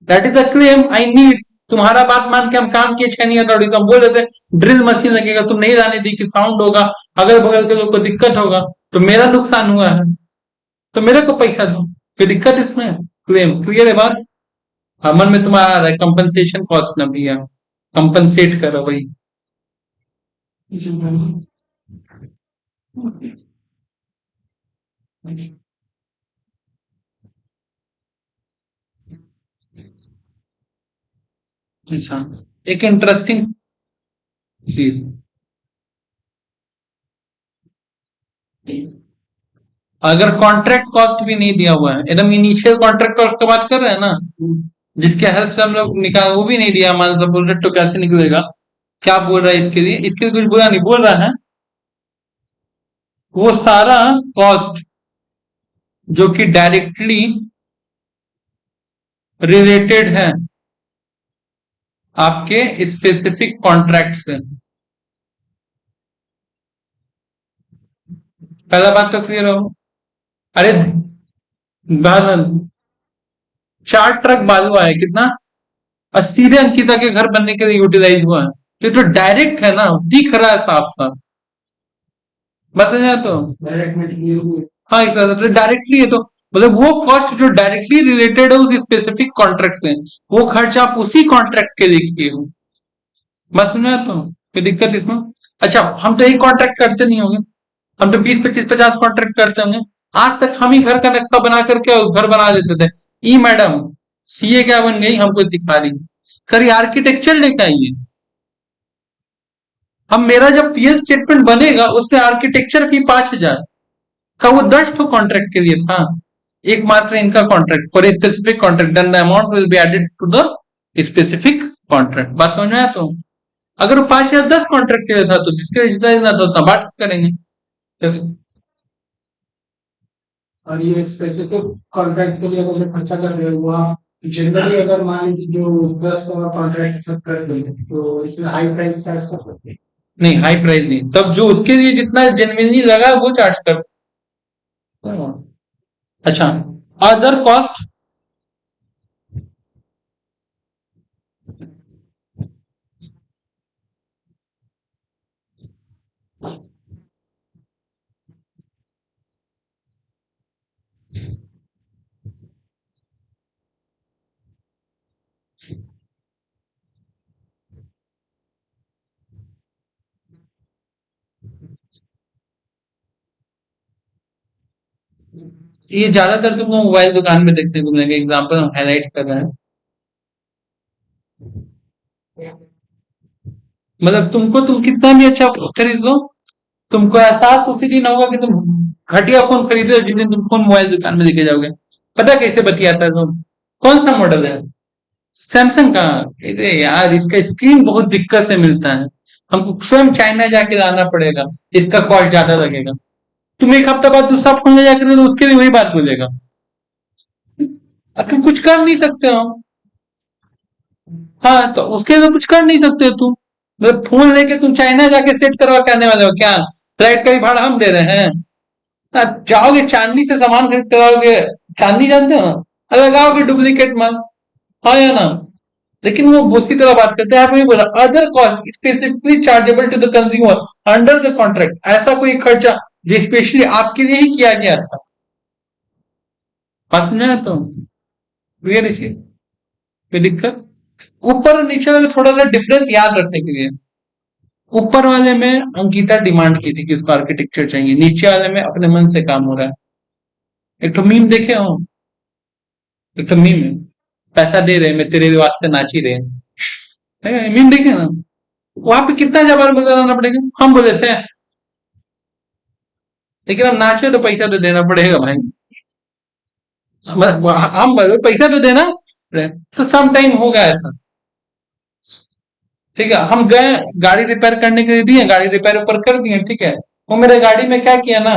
That is a claim I need. तुम्हारा बात मान के हम काम किए, छह नहीं हथौड़ी, तो हम बोल रहे थे ड्रिल मशीन लगेगा, तुम नहीं लाने दी कि साउंड होगा, अगल बगल के लोग को दिक्कत होगा, तो मेरा नुकसान हुआ है, तो मेरे को पैसा दो। कोई दिक्कत इसमें? क्लेम क्लियर है बात? मन में तुम्हारा आ रहा है कंपनसेशन कॉस्ट ना भैया, कंपनसेट करो भाई। अच्छा, एक इंटरेस्टिंग चीज, अगर कॉन्ट्रैक्ट कॉस्ट भी नहीं दिया हुआ है, एकदम इनिशियल कॉन्ट्रैक्ट कॉस्ट की बात कर रहे हैं ना, जिसके हेल्प से हम लोग निकाल, वो भी नहीं दिया, मान लो बोल रहे तो कैसे निकलेगा? क्या बोल रहा है इसके लिए? इसके लिए कुछ बुरा नहीं बोल रहा है। वो सारा कॉस्ट जो कि डायरेक्टली रिलेटेड है आपके स्पेसिफिक कॉन्ट्रैक्ट से। पहला बात तो क्लियर हो? अरे बहन, 4 ट्रक बालू आए, कितना? 80 अंकिता के घर बनने के लिए यूटिलाइज हुआ है। तो ये तो डायरेक्ट है ना, दिख रहा है साफ साफ। बता जाए तो हाँ, एक तरह से डायरेक्टली है, तो मतलब वो कॉस्ट जो डायरेक्टली रिलेटेड है उस स्पेसिफिक कॉन्ट्रैक्ट से, वो खर्च आप उसी कॉन्ट्रैक्ट के लिए किए हो। बात समझ तो, कोई दिक्कत इसमें? अच्छा, हम तो एक कॉन्ट्रैक्ट करते नहीं होंगे, हम तो 20, 25, 50 कॉन्ट्रैक्ट करते होंगे। आज तक हम ही घर का नक्शा बना करके घर बना देते थे। ई मैडम सीए क्या बन गई, हमको सिखा रही, करिए आर्किटेक्चर लेके आइए। हम, मेरा जब पीएल स्टेटमेंट बनेगा उसमें आर्किटेक्चर फी 5,000 का, वो 10 ठो कॉन्ट्रैक्ट के लिए था। एकमात्र इनका contract for a specific contract, then the amount will be added to the specific contract. बात समझ में आया? तो अगर वो 5 या 10 कॉन्ट्रैक्ट के लिए था तो जिसके लिए जितना जितना था उतना बांट करेंगे। तो और ये स्पेसिफिक कॉन्ट्रैक्ट के लिए अगर खर्चा कर रहे हो आप, जनरली अगर मान लीजिए जो 10 कॉन्ट्रैक्ट सब कर रहे हैं तो इसमें हाई प्राइस चार्ज कर सकते हैं? नहीं, हाई प्राइस नहीं, तब जो उसके लिए जितना जेन्युइनली लगा वो चार्ज कर। अच्छा, अदर कॉस्ट, ये ज्यादातर तुमको मोबाइल दुकान में देखने को मिलेगा, एग्जाम्पल हम हाईलाइट कर रहे हैं। मतलब तुम कितना भी अच्छा फोन खरीद लो, तुमको एहसास उसी दिन होगा कि तुम घटिया फोन खरीदे जिस दिन तुम फोन मोबाइल दुकान में लेके जाओगे। पता कैसे बतियाता है तुम? कौन सा मॉडल है? सैमसंग का? अरे यार, इसका स्क्रीन बहुत दिक्कत से मिलता है, हमको स्वयं चाइना जाके लाना पड़ेगा, इसका कॉस्ट ज्यादा लगेगा। तुम एक हफ्ता बाद दूसरा फोन ले जाकर तो उसके लिए वही बात बोलेगा। अब तुम कुछ कर नहीं सकते हो। हाँ, तो उसके लिए तो कुछ कर नहीं सकते हो तुम। मतलब फोन लेके तुम चाइना जाके सेट करवा के आने वाले हो क्या? फ्लाइट का भी भाड़ा हम दे रहे हैं? हाँ, जाओगे चांदनी से सामान खरीद कर आओगे। चांदनी जानते हो ना? लगाओगे डुप्लीकेट माल। हाँ या ना? लेकिन वो उसी तरह बात करते हैं, आपने बोला other cost specifically chargeable to the consumer under the contract, ऐसा कोई खर्चा जो स्पेशली आपके लिए ही किया गया था। बात समझा? तो क्लियर इसी कोई दिक्कत? ऊपर और नीचे वाले में थोड़ा सा डिफरेंस याद रखने के लिए। ऊपर वाले में अंकिता डिमांड की थी कि इसको आर्किटेक्चर चाहिए, नीचे वाले में अपने मन से काम हो रहा है। एक तो मीम देखे हो? एक तो मीम है, पैसा दे रहे मैं तेरे वास्ते नाच ही रहे, मीम देखे ना? वहां पे कितना जबान बजाना पड़ेगा, हम बोले थे, लेकिन अब नाचे तो पैसा तो देना पड़ेगा भाई। हम बोले पैसा तो देना, तो सम टाइम होगा ऐसा। ठीक है, हम गए गाड़ी रिपेयर करने के लिए दिए, गाड़ी रिपेयर ऊपर कर दिए, ठीक है। वो मेरे गाड़ी में क्या किया ना,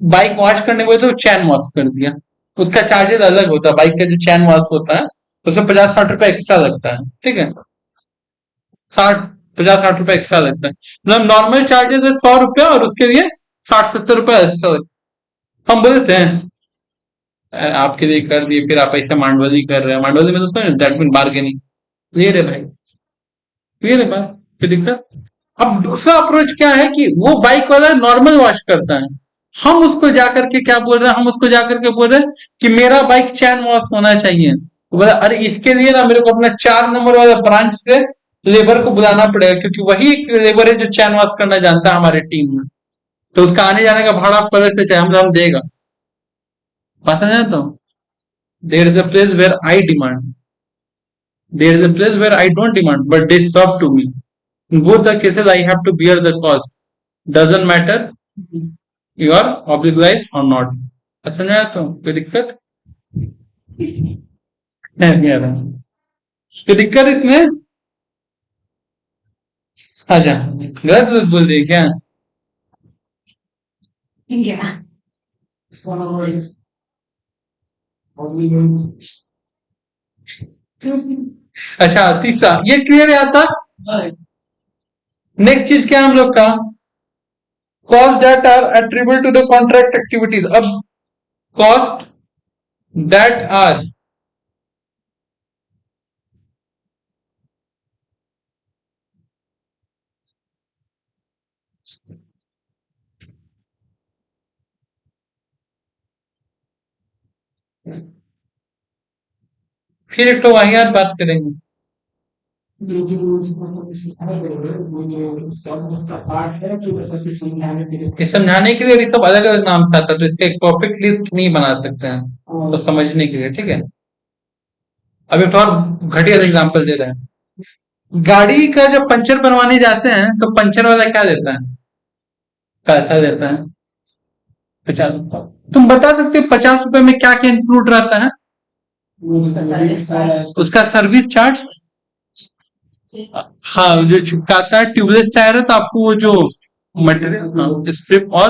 बाइक वॉश करने को तो चैन वॉश कर दिया। उसका चार्जेस अलग होता है, बाइक का जो चैन वॉश होता है उसमें 50-60 रुपए एक्स्ट्रा लगता है, ठीक है। 60, 50-60 रुपए एक्स्ट्रा लगता है, मतलब नॉर्मल चार्जेस है 100 रुपया और उसके लिए 60-70 रुपए एक्स्ट्रा लगता है। हम बोलते हैं आपके लिए कर दिए, फिर आप ऐसे मांडवली कर रहे हैं, मांडवली में तो दैट मीन बार्गेनिंग। क्लियर है भाई? क्लियर है बात? कोई दिक्कत? अब दूसरा अप्रोच क्या है कि वो बाइक वाला नॉर्मल वॉश करता है, हम उसको जाकर के क्या बोल रहे हैं, हम उसको जाकर के बोल रहे हैं कि मेरा बाइक चैन वॉश होना चाहिए। तो बोला अरे इसके लिए ना मेरे को अपना 4 नंबर वाला ब्रांच से लेबर को बुलाना पड़ेगा, क्योंकि वही एक लेबर है जो चैन वॉश करना जानता है हमारे टीम में। तो उसका आने जाने का भाड़ा पलट से चाहे हम देगा। बात समझा? तो there is a place where I demand, there is a place where I don't demand but they serve to me. In both the cases, I have to bear the cost. Doesn't matter you are obliged or not. समझ तो कोई दिक्कत नहीं आ रहा? कोई दिक्कत इसमें? अच्छा, गलत बोल दिए क्या? Yeah. अच्छा, तीसरा ये क्लियर है आता। नेक्स्ट चीज क्या है हम लोग का? Cost that are attribute to the contract activities. अब कॉस्ट दैट आर फिर एक तो वाहियात बात करेंगे। ये समझाने के लिए भी सब अलग अलग नाम से आता है, तो इसका एक परफेक्ट लिस्ट नहीं बना सकते हैं, तो समझने के लिए, ठीक है। अब एक और घटिया एग्जांपल दे रहे हैं। गाड़ी का जब पंचर बनवाने जाते हैं तो पंचर वाला क्या देता है? पैसा देता है 50। तुम बता सकते हो 50 रुपए में क्या क्या इंक्लूड रहता है? उसका सर्विस चार्ज। हाँ, जो चिपकाता है ट्यूबलेस टायर है तो आपको वो जो मटेरियल स्ट्रिप और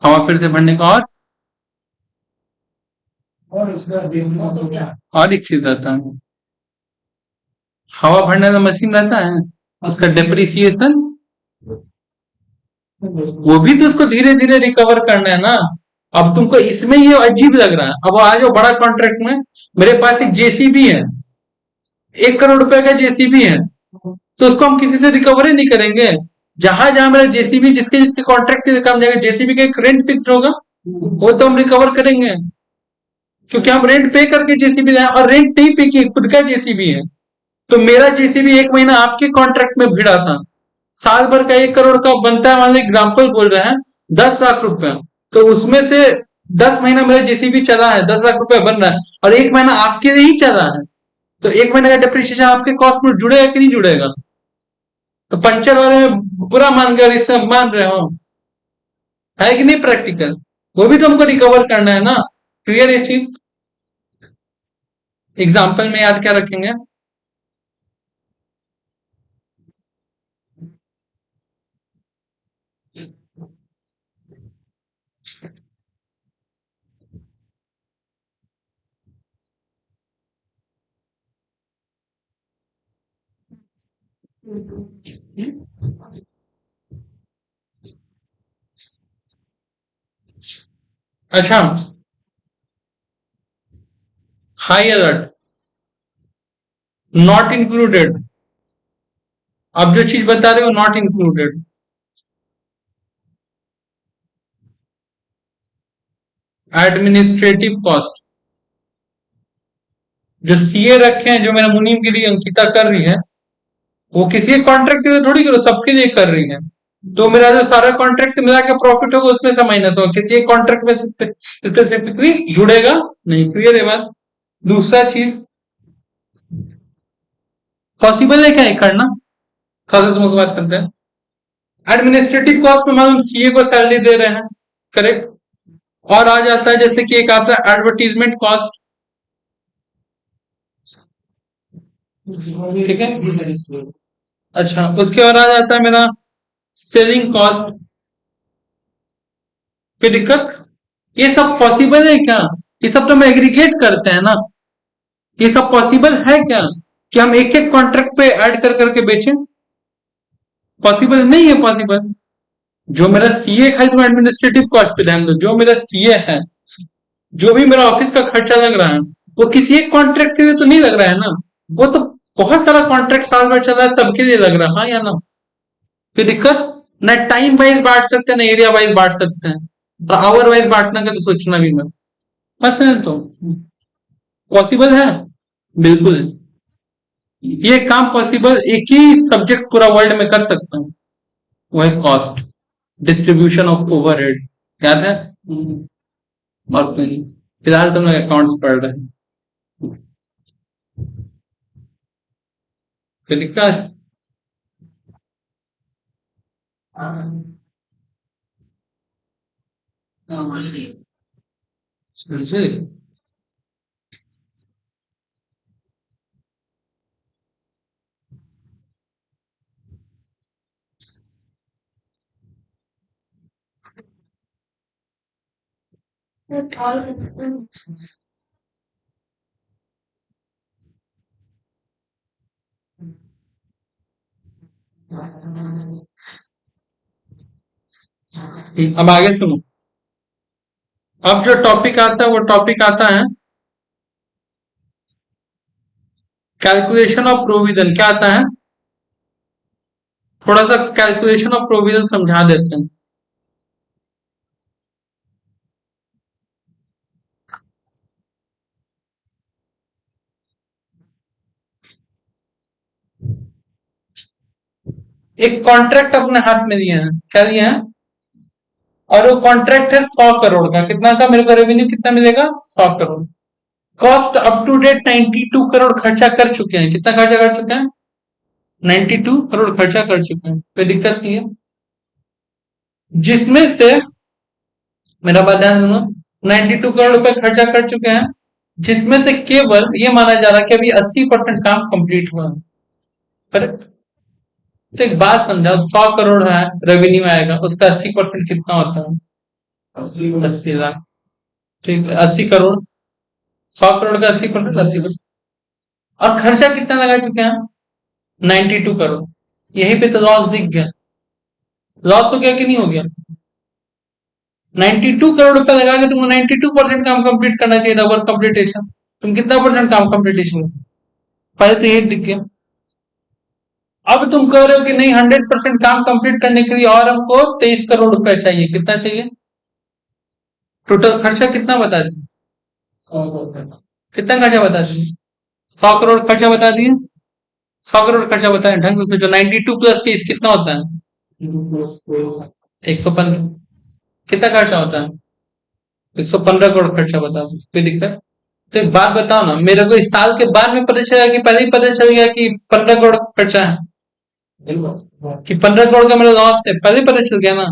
हवा फिर से भरने का और एक चीज रहता है, हवा भरने का मशीन रहता है, उसका डेप्रिसिएशन। वो भी तो उसको धीरे धीरे रिकवर करना है ना। अब तुमको इसमें ये अजीब लग रहा है, अब आ जाओ बड़ा कॉन्ट्रैक्ट में। मेरे पास एक जेसीबी है, 1 करोड़ रुपए का जेसीबी है, तो उसको हम किसी से रिकवरी नहीं करेंगे। जहां जहां मेरा जेसीबी जिसके जिसके कॉन्ट्रैक्ट के काम जाएगा, जेसीबी का एक रेंट फिक्स होगा, वो तो हम रिकवर करेंगे, क्योंकि हम रेंट पे करके जेसीबी लाए, और रेंट नहीं पे किए, खुद का जेसीबी है। तो मेरा जेसीबी 1 महीना आपके कॉन्ट्रैक्ट में भिड़ा था, साल भर का 1 करोड़ का बनता है, मान लो एग्जाम्पल बोल रहे हैं 10 लाख रुपया, तो उसमें से 10 महीना मेरा जेसीबी चला है, 10 लाख रुपया बन रहा है, और 1 महीना आपके लिए ही चला है, तो 1 महीने का डिप्रिसिएशन आपके कॉस्ट में जुड़ेगा कि नहीं जुड़ेगा? तो पंचर वाले में बुरा मान गए और इससे मान रहे हो, है कि नहीं प्रैक्टिकल? वो भी तो हमको रिकवर करना है ना। क्लियर ये चीज? एग्जाम्पल में याद क्या रखेंगे? अच्छा, हाई अलर्ट नॉट इंक्लूडेड, आप जो चीज बता रहे हो नॉट इंक्लूडेड। एडमिनिस्ट्रेटिव कॉस्ट, जो सीए रखे हैं, जो मेरा मुनीम के लिए अंकिता कर रही है, वो किसी एक कॉन्ट्रैक्ट के लिए थोड़ी करो, सबके लिए कर रही है, तो मेरा जो सारा कॉन्ट्रैक्ट से मिला के प्रॉफिट होगा उसमें से माइनस होगा, किसी एक कॉन्ट्रैक्ट में स्पेसिफिकली जुड़ेगा नहीं। क्लियर है बात? दूसरा चीज, पॉसिबल है क्या ये करना? थोड़ा सा तुम उसके बात करते हैं। एडमिनिस्ट्रेटिव कॉस्ट में मालूम सीए को सैलरी दे रहे हैं, करेक्ट, और आ जाता है जैसे कि एक आता है एडवर्टीजमेंट कॉस्ट, ठीक है। अच्छा, उसके बाद आ जाता है मेरा सेलिंग कॉस्ट। कोई दिक्कत? ये सब पॉसिबल है क्या? ये सब तो हम एग्रीगेट करते हैं ना, ये सब पॉसिबल है क्या कि हम एक एक कॉन्ट्रैक्ट पे ऐड कर करके बेचें? पॉसिबल नहीं है पॉसिबल। जो मेरा सीए है, तुम एडमिनिस्ट्रेटिव कॉस्ट पे ध्यान दो, जो मेरा सीए है, जो भी मेरा ऑफिस का खर्चा लग रहा है, वो किसी एक कॉन्ट्रैक्ट के लिए तो नहीं लग रहा है ना, वो तो बहुत सारा कॉन्ट्रैक्ट साल भर चल रहा है, सबके लिए लग रहा है, हाँ या ना? कोई दिक्कत? ना टाइम वाइज बांट सकते हैं, ना एरिया वाइज बांट सकते हैं, और आवर वाइज बांटना का तो सोचना भी मत। बस है तो पॉसिबल है, बिल्कुल है। ये काम पॉसिबल एक ही सब्जेक्ट पूरा वर्ल्ड में कर सकता हूँ, वो है कॉस्ट, डिस्ट्रीब्यूशन ऑफ ओवरहेड। याद है? और तो नहीं, फिलहाल तुम लोग अकाउंट्स पढ़ रहे हैं। कोई दिक्कत? समझे? अब आगे सुनो। अब जो टॉपिक आता है वो टॉपिक आता है कैलकुलेशन ऑफ प्रोविजन। क्या आता है? थोड़ा सा कैलकुलेशन ऑफ प्रोविजन समझा देते हैं। एक कॉन्ट्रैक्ट अपने हाथ में दिए हैं, क्या दिए हैं? और वो कॉन्ट्रैक्ट है 100 करोड़ का। कितना का मेरे को रेवेन्यू कितना मिलेगा? 100 crore. Cost up to date 92 crore खर्चा कर चुके हैं। कितना खर्चा कर चुके हैं? 92 करोड़ खर्चा कर चुके हैं, कोई दिक्कत नहीं है। जिसमें से मेरा बात ध्यान सुनो, 92 करोड़ रुपए खर्चा कर चुके हैं, जिसमें से केवल ये माना जा रहा है कि अभी 80% काम कंप्लीट हुआ है। करेक्ट? तो एक बात समझाओ, 100 करोड़ है रेवेन्यू आएगा, उसका 80% कितना होता है? 80 लाख। ठीक है, 80 करोड़, 100 करोड़ का 80%, 80%। और खर्चा कितना लगा चुके हैं? 92 करोड़। यहीं पे तो लॉस दिख गया। लॉस हो गया कि नहीं हो गया? 92 करोड़ रुपए लगा के तुमको 92% काम कंप्लीट करना चाहिए था, वर्क कंप्लीटेशन। तुम कितना परसेंट काम कंप्लीटेशन? पहले तो ये दिख गया। अब तुम कह रहे हो कि नहीं, 100% काम कंप्लीट करने के लिए और हमको 23 करोड़ रुपए चाहिए। कितना चाहिए? टोटल खर्चा कितना बता दिए? कितना खर्चा बता दिए? 100 करोड़ खर्चा बता दिए। 100 करोड़ खर्चा बताए ढंग से सोचो। 92 प्लस 30 कितना होता है? 115। कितना खर्चा होता है? 115 करोड़ खर्चा बता दो, कोई दिक्कत? तो एक बात बताओ ना, मेरे को इस साल के बाद में पता चला कि पहले ही पता चल गया कि 15 करोड़ खर्चा है, कि 15 करोड़ का मेरा लॉस है, पहले ही पता चल गया ना।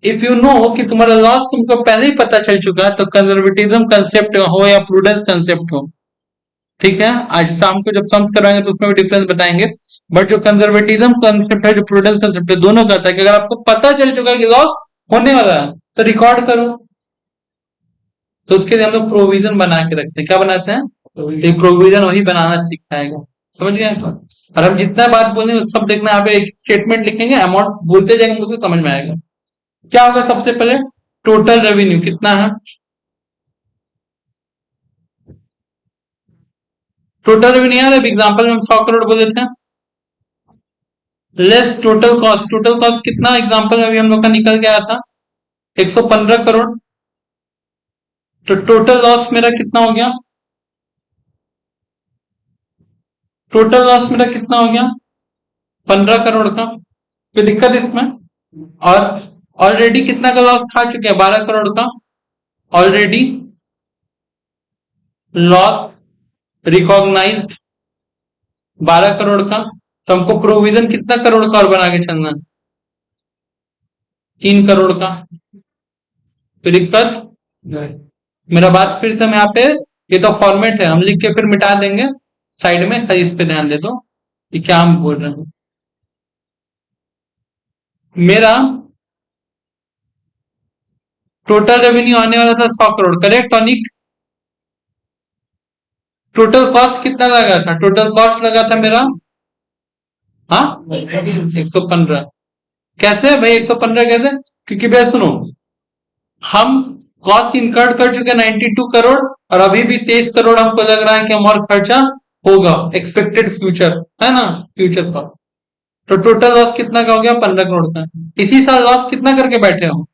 इफ यू नो कि तुम्हारा लॉस तुमको पहले ही पता चल चुका है, तो कंजर्वेटिज्म कंसेप्ट हो या प्रूडेंस कंसेप्ट हो, ठीक है, आज शाम को जब सम्स कराएंगे तो उसमें भी डिफरेंस बताएंगे। बट जो कंजर्वेटिज्म कंसेप्ट है, जो प्रूडेंस कंसेप्ट है, दोनों कहता है कि अगर आपको पता चल चुका है कि लॉस होने वाला है तो रिकॉर्ड करो। तो उसके लिए हम लोग प्रोविजन बना के रखते हैं। क्या बनाते हैं? तो प्रोविजन वही बनाना सिखाएगा, समझ गए? और हम जितना बात बोलेंगे सब देखना, यहाँ पे एक स्टेटमेंट लिखेंगे, अमाउंट बोलते जाएंगे, मुझे समझ में आएगा। क्या होगा सबसे पहले? टोटल रेवेन्यू कितना है? टोटल रेवेन्यू यार, अब एग्जांपल में हम 100 करोड़ बोल देते हैं, less total cost. Total cost कितना एग्जांपल में अभी हम लोग का निकल के आया था? 115 करोड़। तो टोटल लॉस मेरा कितना हो गया? टोटल लॉस मेरा कितना हो गया? 15 करोड़ का। कोई दिक्कत इसमें? और ऑलरेडी कितना का लॉस खा चुके हैं? 12 करोड़ का ऑलरेडी लॉस रिकॉग्नाइज्ड, 12 करोड़ का। तो हमको प्रोविजन कितना करोड़ का और बना के चलना है? 3 करोड़ का। कोई दिक्कत? मेरा बात फिर से हम यहाँ पे, ये तो फॉर्मेट है, हम लिख के फिर मिटा देंगे साइड में, इस पे ध्यान दे दो कि क्या हम बोल रहे हैं। मेरा टोटल रेवेन्यू आने वाला था 100 crore, correct Anik? Total cost कितना लगा था? टोटल कॉस्ट लगा था मेरा, हाँ, 115। कैसे भाई 115 कैसे? क्योंकि भैया सुनो, हम कॉस्ट इनकर्ड कर चुके 92 करोड़, और अभी भी 23 करोड़ हमको लग रहा है कि हम और खर्चा होगा, एक्सपेक्टेड फ्यूचर है ना, फ्यूचर का। तो टोटल लॉस कितना का हो गया? 15 करोड़ का। इसी साल लॉस कितना करके बैठे हो?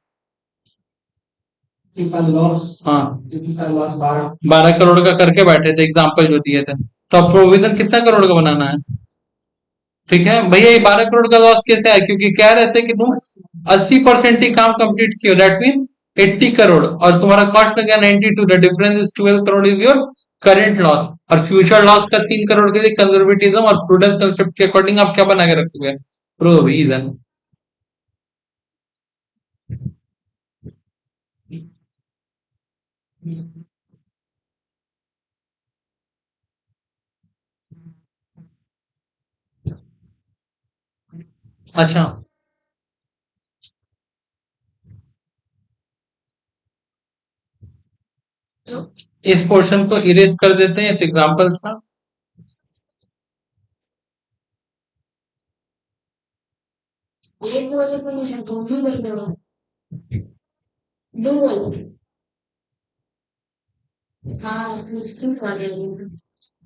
इसी साल लॉस, हाँ, इसी साल लॉस 12 करोड़ का करके बैठे थे, एग्जाम्पल जो दिए थे। तो अब प्रोविजन कितना करोड़ का बनाना है? ठीक है भैया, ये 12 करोड़ का लॉस कैसे आया? क्योंकि कह रहे थे कि तुम 80% ही काम कंप्लीट किया, दैट मीन 80 करोड़, और तुम्हारा कॉस्ट लग गया 92, the difference is 12 crore is your current loss. और फ्यूचर लॉस का 3 करोड़ के लिए कंजर्वेटिज्म और प्रूडेंस कंसेप्ट के अकॉर्डिंग आप क्या बना के रखोगे? प्रोविजन। अच्छा, इस पोर्शन को इरेज कर देते हैं, इस एग्जाम्पल था।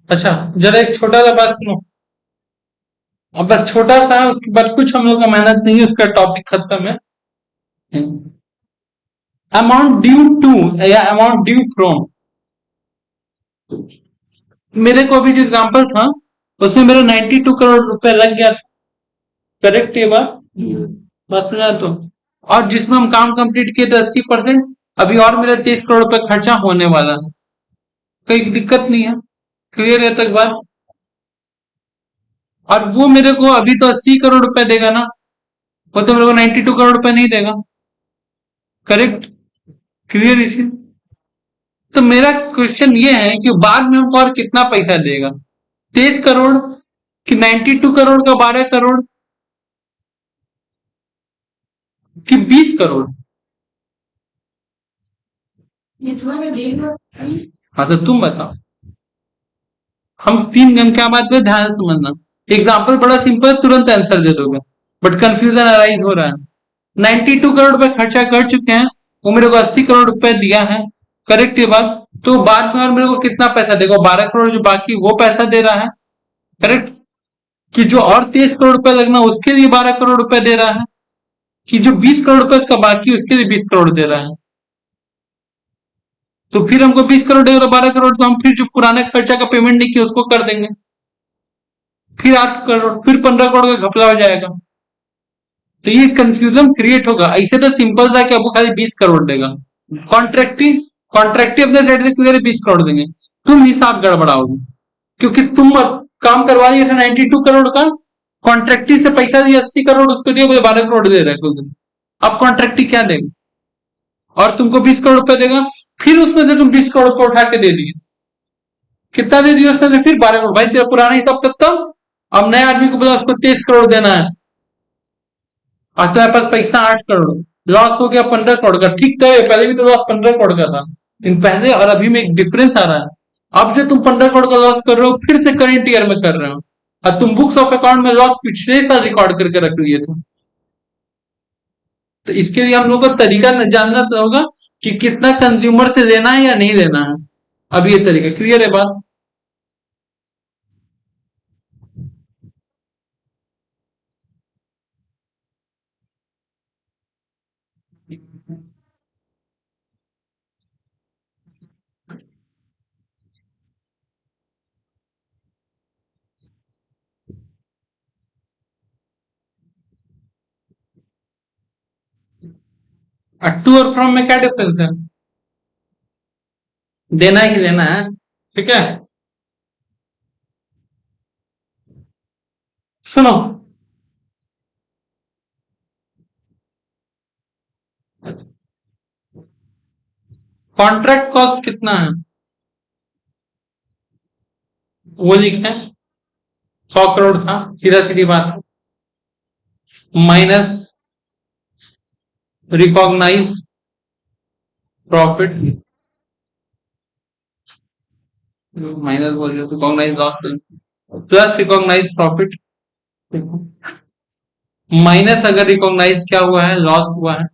अच्छा, जरा एक छोटा सा बात सुनो, अब बस छोटा सा है, उसके बाद कुछ हम लोग का मेहनत नहीं है, उसका टॉपिक खत्म है। अमाउंट ड्यू टू या अमाउंट ड्यू फ्रॉम, मेरे को अभी जो एग्जाम्पल था उसमें मेरा 92 करोड़ रुपए लग गया, करेक्ट? ये बात सुना तो, और जिसमें हम काम कंप्लीट किए थे 80%, अभी और मेरा 23 करोड़ रुपए खर्चा होने वाला है, कोई दिक्कत नहीं है, क्लियर है तक बात? और वो मेरे को अभी तो 80 करोड़ रुपए देगा ना, वो तो मेरे को 92 करोड़ रुपए नहीं देगा, करेक्ट? क्लियर इसी। तो मेरा क्वेश्चन ये है कि बाद में हमको और कितना पैसा देगा? 23 करोड़ कि 92 करोड़ का 12 करोड़ कि 20 करोड़? हाँ, तो तुम बताओ, हम 3 घंटे बाद में ध्यान से समझना, एग्जाम्पल बड़ा सिंपल, तुरंत आंसर दे दोगे, बट कंफ्यूजन अराइज हो रहा है। 92 करोड़ रुपए खर्चा कर चुके हैं, वो मेरे को 80 करोड़ रुपए दिया है, करेक्ट ये बात? तो बाद में और मेरे को कितना पैसा देगा? 12 करोड़ जो बाकी वो पैसा दे रहा है, करेक्ट? कि जो और 23 करोड़ रुपए लगना उसके लिए 12 करोड़ रुपए दे रहा है, कि जो 20 करोड़ रुपए उसका बाकी उसके लिए 20 करोड़ दे रहा है। तो फिर हमको 20 करोड़ देगा तो 12 करोड़, तो हम फिर जो पुराने खर्चा का पेमेंट नहीं किया उसको कर देंगे। फिर 8 करोड़, फिर 15 करोड़ का घपला हो जाएगा। तो ये कंफ्यूजन क्रिएट होगा। ऐसे तो सिंपल सा कि आपको खाली 20 करोड़ देगा। कॉन्ट्रैक्टी कॉन्ट्रैक्टी अपने साइड से क्लियर 20 करोड़ देंगे, तुम हिसाब गड़बड़ाओगे, क्योंकि तुम काम करवा रही है 92 करोड़ का, कॉन्ट्रैक्टी से पैसा दिया 80 करोड़, उसको दिया, बोले 12 करोड़ दे रहा है कुछ दिन। अब कॉन्ट्रैक्टी क्या देगा? और तुमको 20 करोड़ रुपए देगा, फिर उसमें से तुम 20 करोड़ रुपए उठा के दे दिए, कितना दे दिया उसमें से? फिर 12 करोड़। भाई तेरा पुराना हिसाब खत्म, अब नए आदमी को बोला उसको 23 करोड़ देना है, और तुम्हारे पास पैसा 8 करोड़, लॉस हो गया 15 करोड़ का। ठीक था, पहले भी तो लॉस 15 करोड़ का था, इन पहले और अभी में एक डिफरेंस आ रहा है। अब जो तुम 15 करोड़ का लॉस कर रहे हो, फिर से करंट ईयर में कर रहे हो, और तुम बुक्स ऑफ अकाउंट में लॉस पिछले साल रिकॉर्ड करके रख लिए थे। तो इसके लिए हम लोग को तरीका जानना तो होगा कि कितना कंज्यूमर से लेना है या नहीं लेना है। अब ये तरीका क्लियर है बात? टू और फ्रॉम में क्या डिफरेंस है? देना है कि लेना है, ठीक है। सुनो, कॉन्ट्रैक्ट कॉस्ट कितना है वो लिखते हैं। 100 करोड़ था, सीधा सीधी बात है, माइनस रिकॉग्नाइज प्रॉफिट, माइनस बोल रहे हो, recognise loss, plus recognise profit, minus अगर रिकॉग्नाइज क्या हुआ है, लॉस हुआ है।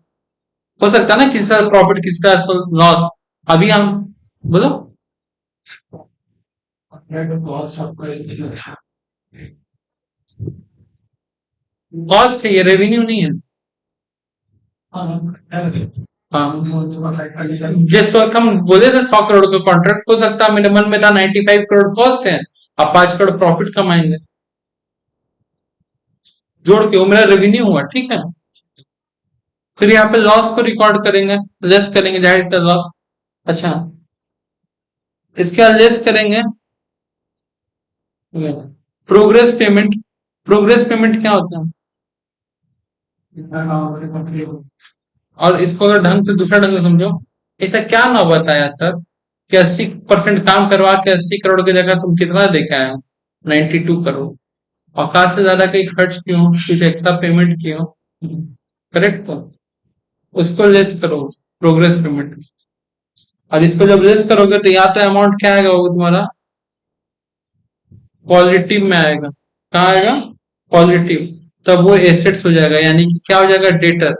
हो सकता है ना किसी का प्रॉफिट किसी का लॉस। अभी हम बोलो, कॉस्ट है, ये रेवेन्यू नहीं है। हाँ, जिस वक्त हम बोले थे 100 करोड़ का कॉन्ट्रैक्ट, हो सकता है मेरे मन में था 95 करोड़ कॉस्ट है, अब 5 करोड़ प्रॉफिट कमाएंगे, जोड़ के वो मेरा रेवेन्यू हुआ, ठीक है। फिर यहाँ पे लॉस को रिकॉर्ड करेंगे, लेस करेंगे, जाहिर सा लॉस। अच्छा, इसके बाद लेस करेंगे प्रोग्रेस पेमेंट। प्रोग्रेस पेमेंट क्या होता है? और इसको अगर ढंग से दूसरा ढंग से समझो, ऐसा क्या ना बताया सर कि 80% काम करवा के 80 करोड़ की जगह तुम कितना देखा है? 92 करोड़। औकात से ज्यादा कहीं खर्च क्यों, कुछ एक्स्ट्रा पेमेंट क्यों? करेक्ट, तो उसको लेस करो, प्रोग्रेस पेमेंट। और इसको जब लेस करोगे तो या तो अमाउंट क्या आएगा, वो तुम्हारा पॉजिटिव में आएगा। कहाँ आएगा? पॉजिटिव। तब वो एसेट्स हो जाएगा, यानी कि क्या हो जाएगा, डेटर,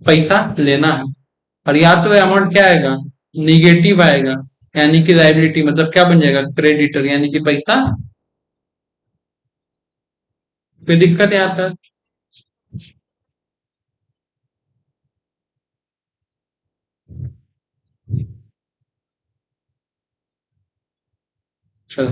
पैसा लेना है। और या तो अमाउंट क्या आएगा, निगेटिव आएगा, यानी कि लाइबिलिटी, मतलब क्या बन जाएगा, क्रेडिटर, यानी कि पैसा। कोई दिक्कत है यहाँ तक? चलो,